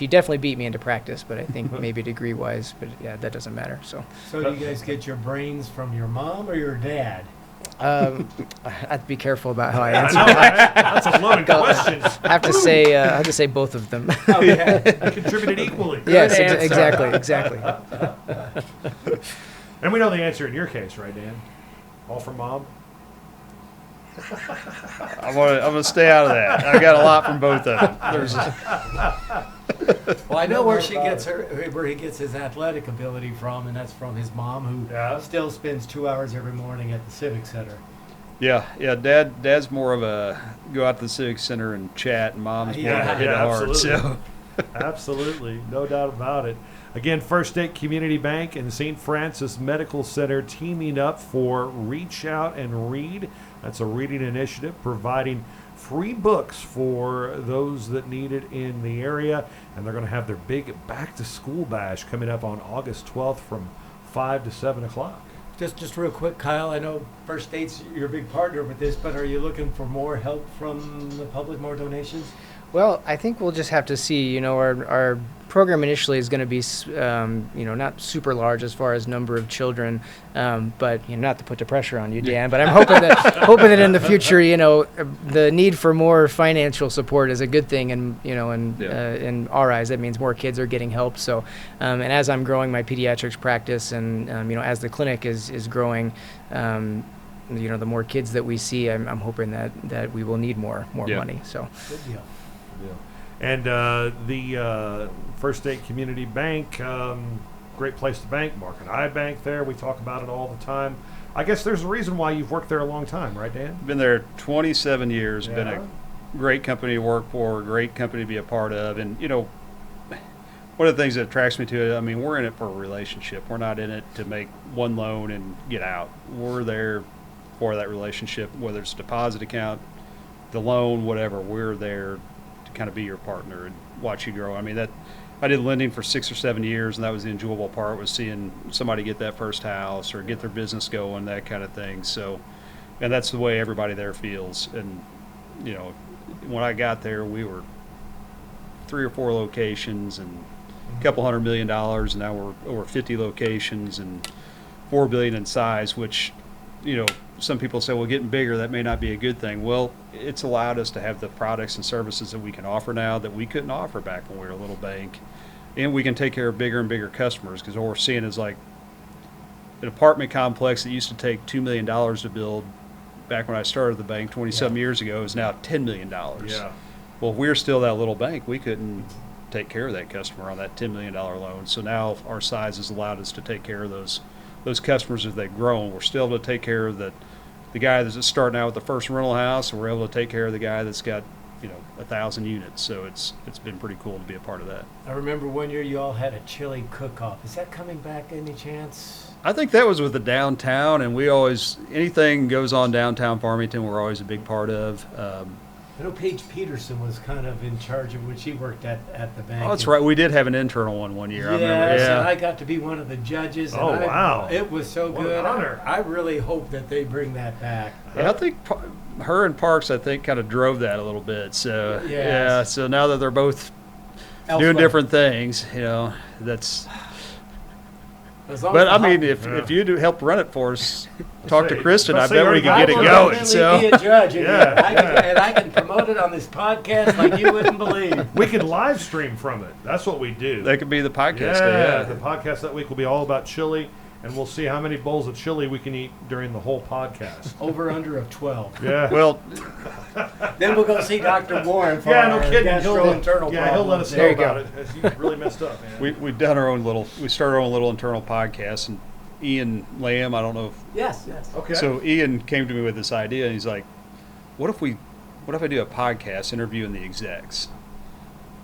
definitely beat me into practice, but I think maybe degree wise, but yeah, that doesn't matter. So do you guys get your brains from your mom or your dad? I have to be careful about how I answer that. That's a loaded question. I have to say both of them. Oh, yeah. Contributed equally. Yes, exactly. And we know the answer in your case, right, Dan? All from mom? I'm gonna stay out of that. I got a lot from both of them. Well, I know where he gets his athletic ability from, and that's from his mom, who still spends 2 hours every morning at the Civic Center. Yeah. Dad's more of a go out to the Civic Center and chat, and Mom's more of a hit it hard. So. Absolutely, no doubt about it. Again, First State Community Bank and St. Francis Medical Center teaming up for Reach Out and Read. That's a reading initiative providing free books for those that need it in the area. And they're going to have their big back-to-school bash coming up on August 12th from 5 to 7 o'clock. Just real quick, Kyle, I know First State's your big partner with this, but are you looking for more help from the public, more donations? Well, I think we'll just have to see. Our program initially is going to be, not super large as far as number of children, but not to put the pressure on you, Dan. But I'm hoping that in the future, the need for more financial support is a good thing, and in our eyes, that means more kids are getting help. So, and as I'm growing my pediatrics practice, and as the clinic is growing. the more kids that we see, I'm hoping that we will need more Yeah. money. So Good deal. And the First State Community Bank, great place to bank. Mark and I bank there. We talk about it all the time. I guess there's a reason why you've worked there a long time, right, Dan? Been there 27 years. Been Yeah. a great company to work for, great company to be a part of. And, one of the things that attracts me to it, I mean, we're in it for a relationship. We're not in it to make one loan and get out. We're there for that relationship, whether it's a deposit account, the loan, whatever. We're there to kind of be your partner and watch you grow. I mean, I did lending for 6 or 7 years, and that was the enjoyable part, was seeing somebody get that first house or get their business going, that kind of thing. So, and that's the way everybody there feels. And, when I got there, we were 3 or 4 locations and a couple $100 million, and now we're over 50 locations and $4 billion in size, which, some people say, well, getting bigger, that may not be a good thing. Well, it's allowed us to have the products and services that we can offer now that we couldn't offer back when we were a little bank. And we can take care of bigger and bigger customers, because what we're seeing is like an apartment complex that used to take $2 million to build back when I started the bank 27 years ago is now $10 million. Yeah. Well, if we were still that little bank, we couldn't take care of that customer on that $10 million loan. So now our size has allowed us to take care of those customers as they've grown. We're still able to take care of the guy that's just starting out with the first rental house, and we're able to take care of the guy that's got 1,000 units. So it's been pretty cool to be a part of that. I remember one year you all had a chili cook-off. Is that coming back any chance? I think that was with the downtown, and we always, anything goes on downtown Farmington, we're always a big part of. I know Paige Peterson was kind of in charge of when she worked at the bank. Oh, that's right. We did have an internal one year. I remember. Yes, Yeah. and I got to be one of the judges. And Oh, wow. It was so What good. an honor. I really hope that they bring that back. Yeah, I think her and Parks, I think, kind of drove that a little bit. So Yes. yeah. So now that they're both Elsewhere. doing different things, that's. As long But as I the mean, hot- if you do help run it for us, talk to say- Kristen. I let's say bet you we can already get it got I will going. definitely So be a judge, and, Yeah, I can promote it on this podcast like you wouldn't believe. We can live stream from it. That's what we do. that could be the podcast. Yeah, the Yeah. podcast that week will be all about chili, and we'll see how many bowls of chili we can eat during the whole podcast. Over under of 12. Yeah. Well, Then we'll go see Dr. Warren for yeah, no our kidding. gastrointestinal Yeah, he'll let problems. us know There you about go. it. As you really messed up, man. we started our own little internal podcast, and Ian Lamb, I don't know if Yes. Okay. So Ian came to me with this idea, and he's like, what if I do a podcast interviewing the execs?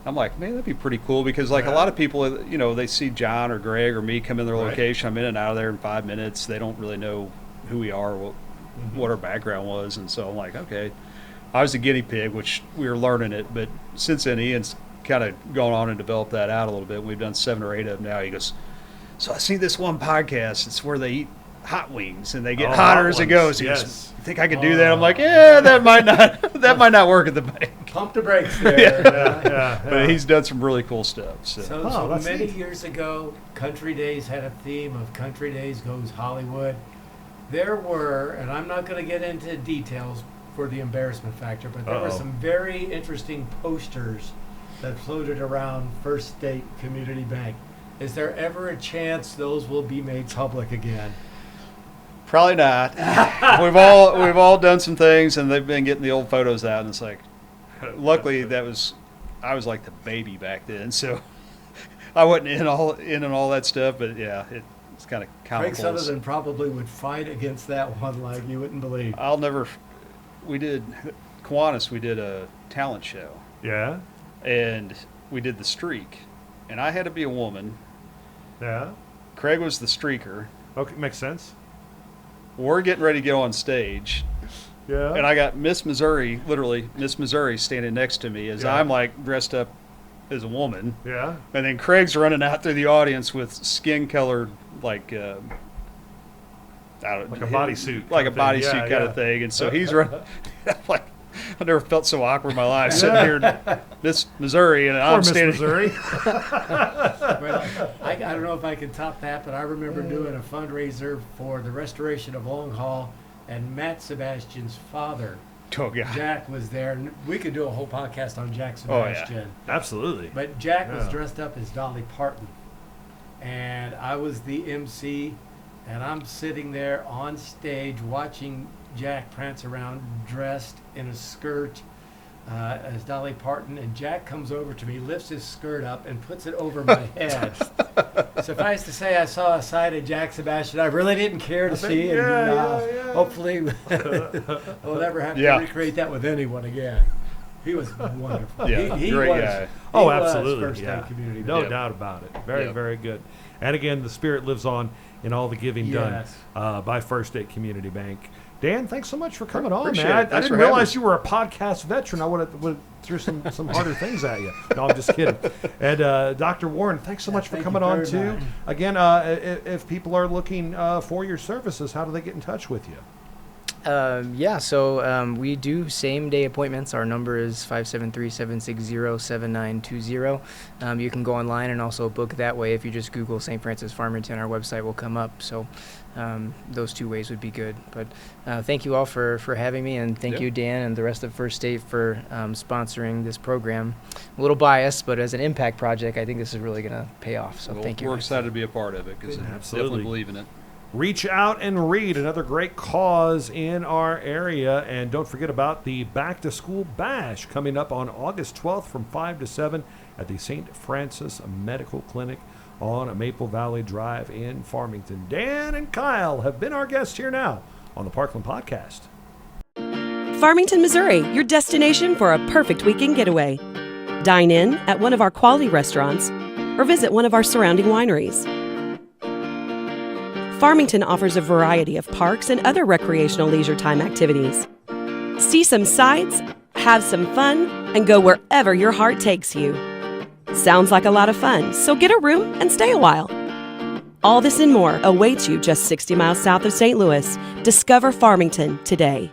I'm like, man, that'd be pretty cool, because like a lot of people, they see John or Greg or me come in their Right. location. I'm in and out of there in 5 minutes. They don't really know who we are, what our background was. And so I'm like, okay, I was the guinea pig, which we were learning it. But since then, Ian's kind of gone on and developed that out a little bit. We've done 7 or 8 of them now. He goes, so I see this one podcast. It's where they eat hot wings and they get Oh, hotter hot as it ones. goes. He Yes. goes, you think I could do that? I'm like, yeah, that might not work at the bank. Pump the brakes there. yeah. But he's done some really cool stuff. So, So, Oh, so that's many neat. years ago, Country Days had a theme of Country Days Goes Hollywood. There were, and I'm not going to get into details for the embarrassment factor, but there were Uh-oh. some very interesting posters that floated around First State Community Bank. Is there ever a chance those will be made public again? probably not. we've all done some things, and they've been getting the old photos out, and it's like, luckily I was like the baby back then, so I wasn't in and all that stuff. But yeah, it's kind of Craig comical. Sutherland probably would fight against that one like you wouldn't believe. We did Kiwanis. We did a talent show, Yeah. and we did the streak, and I had to be a woman. Yeah. Craig was the streaker. Okay, makes sense. We're getting ready to go on stage, Yeah. and I got Miss Missouri, literally Miss Missouri, standing next to me as Yeah. I'm like dressed up as a woman, Yeah. and then Craig's running out through the audience with skin-colored like I don't Like a bodysuit like a kind of thing. bodysuit Yeah, kind yeah. of thing, and so he's running. Like, I never felt so awkward in my life sitting here in Miss Missouri, and Or I'm Miss standing. Missouri. Well, I don't know if I can top that, but I remember doing a fundraiser for the restoration of Long Hall, and Matt Sebastian's father, Oh God. Jack, was there. And we could do a whole podcast on Jack Oh, yeah. Sebastian. Absolutely. But Jack was Yeah. dressed up as Dolly Parton, and I was the MC, and I'm sitting there on stage watching Jack prance around dressed in a skirt as Dolly Parton, and Jack comes over to me, lifts his skirt up, and puts it over my head. Suffice to say, I saw a side of Jack Sebastian I really didn't care to see, and hopefully we'll never have to recreate that with anyone again. He was wonderful. Yeah, he great was, guy. Oh, he was absolutely. first time community No man. doubt about it. Very, very good. And again, the spirit lives on in all the giving done by First State Community Bank. Dan, thanks so much for coming on, Appreciate man. it. I Thanks didn't for having realize us. you were a podcast veteran. I would have threw some harder things at you. No, I'm just kidding. And Dr. Warren, thanks so much for coming on, too. much. Again, if people are looking for your services, how do they get in touch with you? So we do same-day appointments. Our number is 573-760-7920. You can go online and also book that way. If you just Google St. Francis Farmington, our website will come up. So those two ways would be good. But thank you all for having me, and thank you, Dan, and the rest of First State for sponsoring this program. A little biased, but as an impact project, I think this is really going to pay off. So thank you. We're excited to be a part of it because I definitely believe in it. Reach out and read, another great cause in our area. And don't forget about the Back to School Bash coming up on August 12th from 5 to 7 at the St. Francis Medical Clinic on Maple Valley Drive in Farmington. Dan and Kyle have been our guests here now on the Parkland Podcast. Farmington, Missouri, your destination for a perfect weekend getaway. Dine in at one of our quality restaurants or visit one of our surrounding wineries. Farmington offers a variety of parks and other recreational leisure time activities. See some sights, have some fun, and go wherever your heart takes you. Sounds like a lot of fun, so get a room and stay a while. All this and more awaits you just 60 miles south of St. Louis. Discover Farmington today.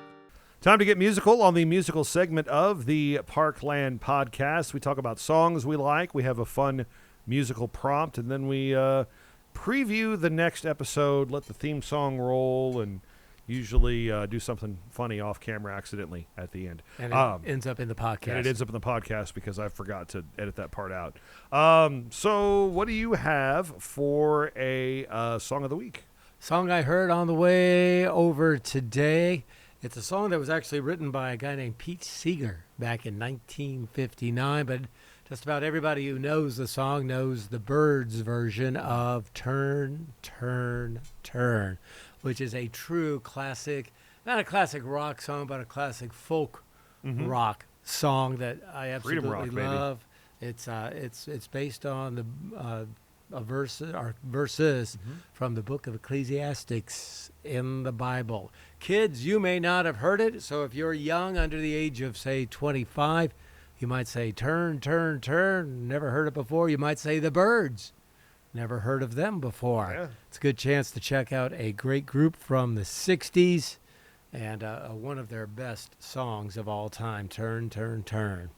Time to get musical on the musical segment of the Parkland Podcast. We talk about songs we like. We have a fun musical prompt, and then we preview the next episode, let the theme song roll, and usually do something funny off camera accidentally at the end. And it ends up in the podcast. And it ends up in the podcast because I forgot to edit that part out. So what do you have for a song of the week? Song I heard on the way over today. It's a song that was actually written by a guy named Pete Seeger back in 1959, but just about everybody who knows the song knows the Byrds version of Turn, Turn, Turn, which is a true classic, not a classic rock song, but a classic folk rock song that I absolutely love. It's based on the verses from the book of Ecclesiastes in the Bible. Kids, you may not have heard it, so if you're young, under the age of, say, 25, you might say, turn, turn, turn. Never heard it before. You might say the Byrds. Never heard of them before. Yeah. It's a good chance to check out a great group from the 60s and one of their best songs of all time, Turn, Turn, Turn.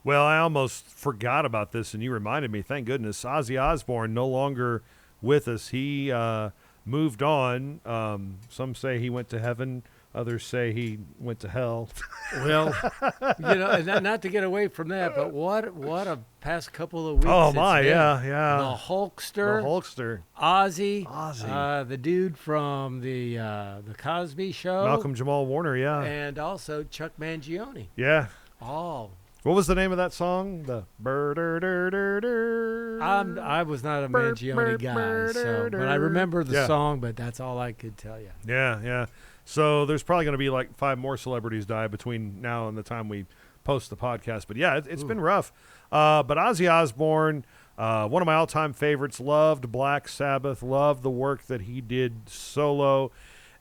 Well, I almost forgot about this, and you reminded me. Thank goodness. Ozzy Osbourne no longer with us. He moved on. Some say he went to heaven. Others say he went to hell. Well, not to get away from that, but what a past couple of weeks. Oh, my, yeah. The Hulkster. Ozzy. The dude from the Cosby Show. Malcolm Jamal Warner, yeah. And also Chuck Mangione. Yeah. Oh. What was the name of that song? The I was not a Mangione guy, but I remember the song, but that's all I could tell you. Yeah. So there's probably going to be like 5 more celebrities die between now and the time we post the podcast. But yeah, it's been rough. But Ozzy Osbourne, one of my all-time favorites, loved Black Sabbath, loved the work that he did solo.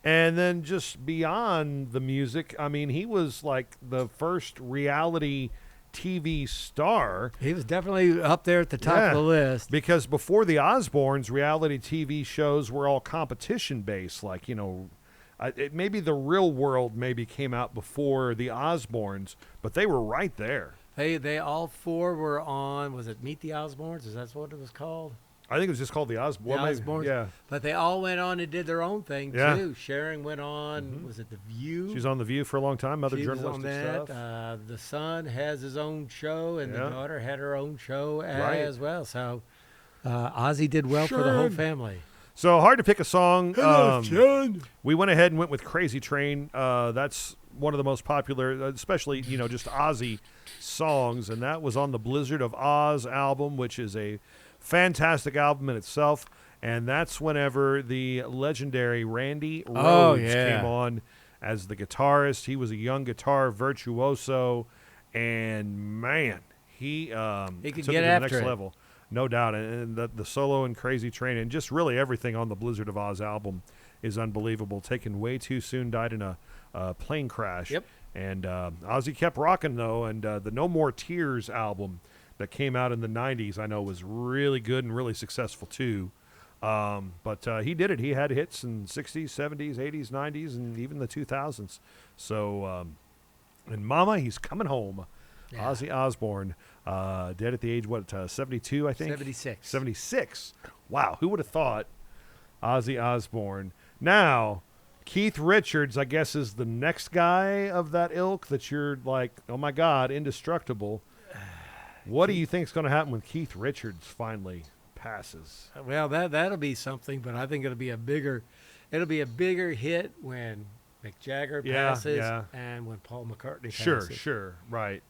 And then just beyond the music, I mean, he was like the first reality TV star. He was definitely up there at the top of the list. Because before the Osbournes, reality TV shows were all competition-based, like, maybe The Real World maybe came out before the Osbournes, but they were right there. They all 4 were on, was it Meet the Osbournes? Is that what it was called? I think it was just called the Osbournes. Yeah. But they all went on and did their own thing, too. Sharon went on, was it The View? She was on The View for a long time, other journalistic on that. stuff. The son has his own show, and the daughter had her own show as well. So Ozzy did well for the whole family. So hard to pick a song. John. We went ahead and went with Crazy Train. That's one of the most popular, especially, just Ozzy songs. And that was on the Blizzard of Oz album, which is a fantastic album in itself. And that's whenever the legendary Randy Rhoads came on as the guitarist. He was a young guitar virtuoso. And, man, he could took it get to the after next it. level. No doubt. And the solo and Crazy Train and just really everything on the Blizzard of Oz album is unbelievable. Taken way too soon, died in a plane crash. Yep. And Ozzy kept rocking, though. And the No More Tears album that came out in the 90s, I know, was really good and really successful, too. But he did it. He had hits in 60s, 70s, 80s, 90s, and even the 2000s. So, and Mama, He's Coming Home. Yeah. Ozzy Osbourne, dead at the age, 72, I think? 76. 76. Wow, who would have thought Ozzy Osbourne? Now, Keith Richards, I guess, is the next guy of that ilk that you're like, oh, my God, indestructible. What do you think is going to happen when Keith Richards finally passes? Well, that'll be something, but I think it'll be a bigger hit when Mick Jagger passes and when Paul McCartney passes. Sure, right.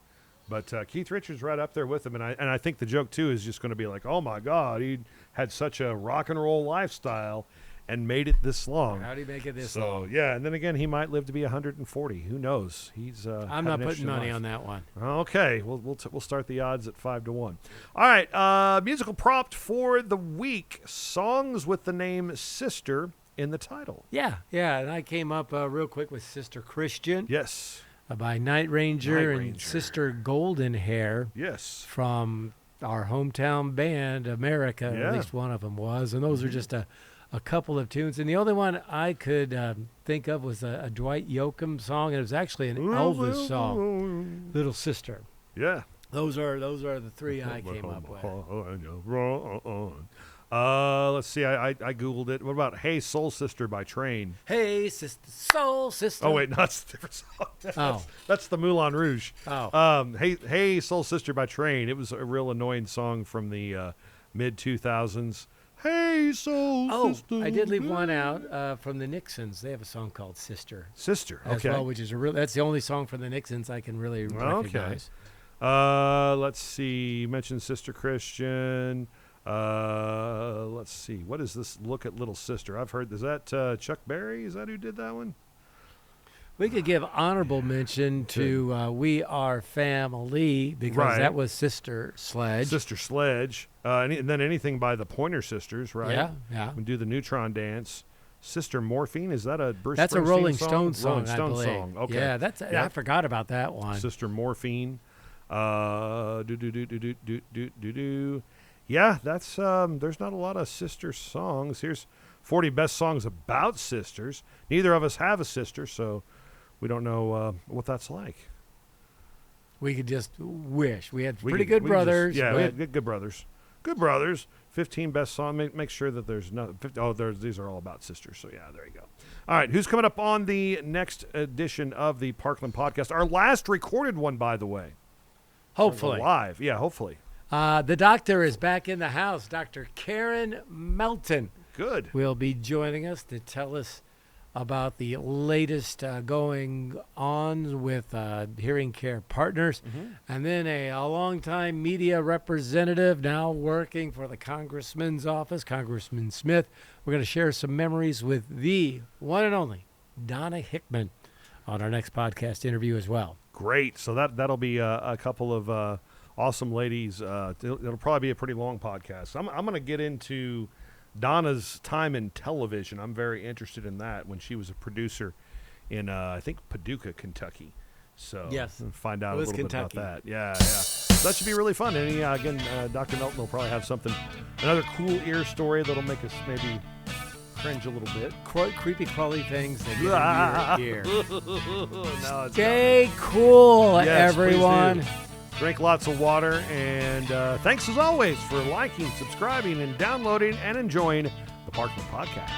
But Keith Richards right up there with him, and I think the joke too is just going to be like, oh my God, he had such a rock and roll lifestyle and made it this long. How do you make it this long? Yeah, and then again, he might live to be 140. Who knows? He's. I'm not putting money on that one. Okay, we'll start the odds at 5-1. All right, musical prompt for the week: songs with the name Sister in the title. Yeah, and I came up real quick with Sister Christian. Yes. By Night Ranger and Sister Golden Hair. Yes. From our hometown band, America, at least one of them was. And those are just a couple of tunes. And the only one I could think of was a Dwight Yoakam song, and it was actually an Elvis song, Little Sister. Yeah. Those are the three I came up with. Let's see. I Googled it. What about Hey Soul Sister by Train? Hey, sister, soul sister. Oh, wait. No, that's a different song. That's the Moulin Rouge. Oh. Hey Soul Sister by Train. It was a real annoying song from the mid-2000s. Hey Soul Sister. I did leave one out from the Nixons. They have a song called Sister. Sister, okay. As well, which is that's the only song from the Nixons I can really recognize. Let's see. You mentioned Sister Christian. Let's see. What is this? Look at Little Sister. I've heard. Is that Chuck Berry? Is that who did that one? We could give honorable mention to We Are Family because that was Sister Sledge. Sister Sledge. And then anything by the Pointer Sisters, right? Yeah. We do the Neutron Dance. Sister Morphine. Is that a Bruce Springsteen That's a Rolling song? Stone song, Rolling Stone I believe. song. Okay. Yeah, I forgot about that one. Sister Morphine. Yeah, that's there's not a lot of sister songs. Here's 40 best songs about sisters. Neither of us have a sister, so we don't know what that's like. We could just wish we had pretty good brothers. We had good brothers. Good brothers. 15 best songs. Make sure that there's no. These are all about sisters. So yeah, there you go. All right, who's coming up on the next edition of the Parkland podcast? Our last recorded one, by the way. Hopefully live. Yeah, hopefully. The doctor is back in the house. Dr. Karen Melton. Good. Will be joining us to tell us about the latest going on with Hearing Care Partners. And then a longtime media representative now working for the Congressman's office, Congressman Smith. We're going to share some memories with the one and only Donna Hickman on our next podcast interview as well. Great. So that'll be a couple of awesome ladies. It'll probably be a pretty long podcast. I'm going to get into Donna's time in television. I'm very interested in that when she was a producer in, I think, Paducah, Kentucky. So yes, find out a little Kentucky. bit about that. Yeah. So that should be really fun. And again, Dr. Melton will probably have another cool ear story that'll make us maybe cringe a little bit. Creepy crawly things that get in your ear. Stay cool, everyone. Drink lots of water, and thanks as always for liking, subscribing, and downloading and enjoying the Parkland Podcast.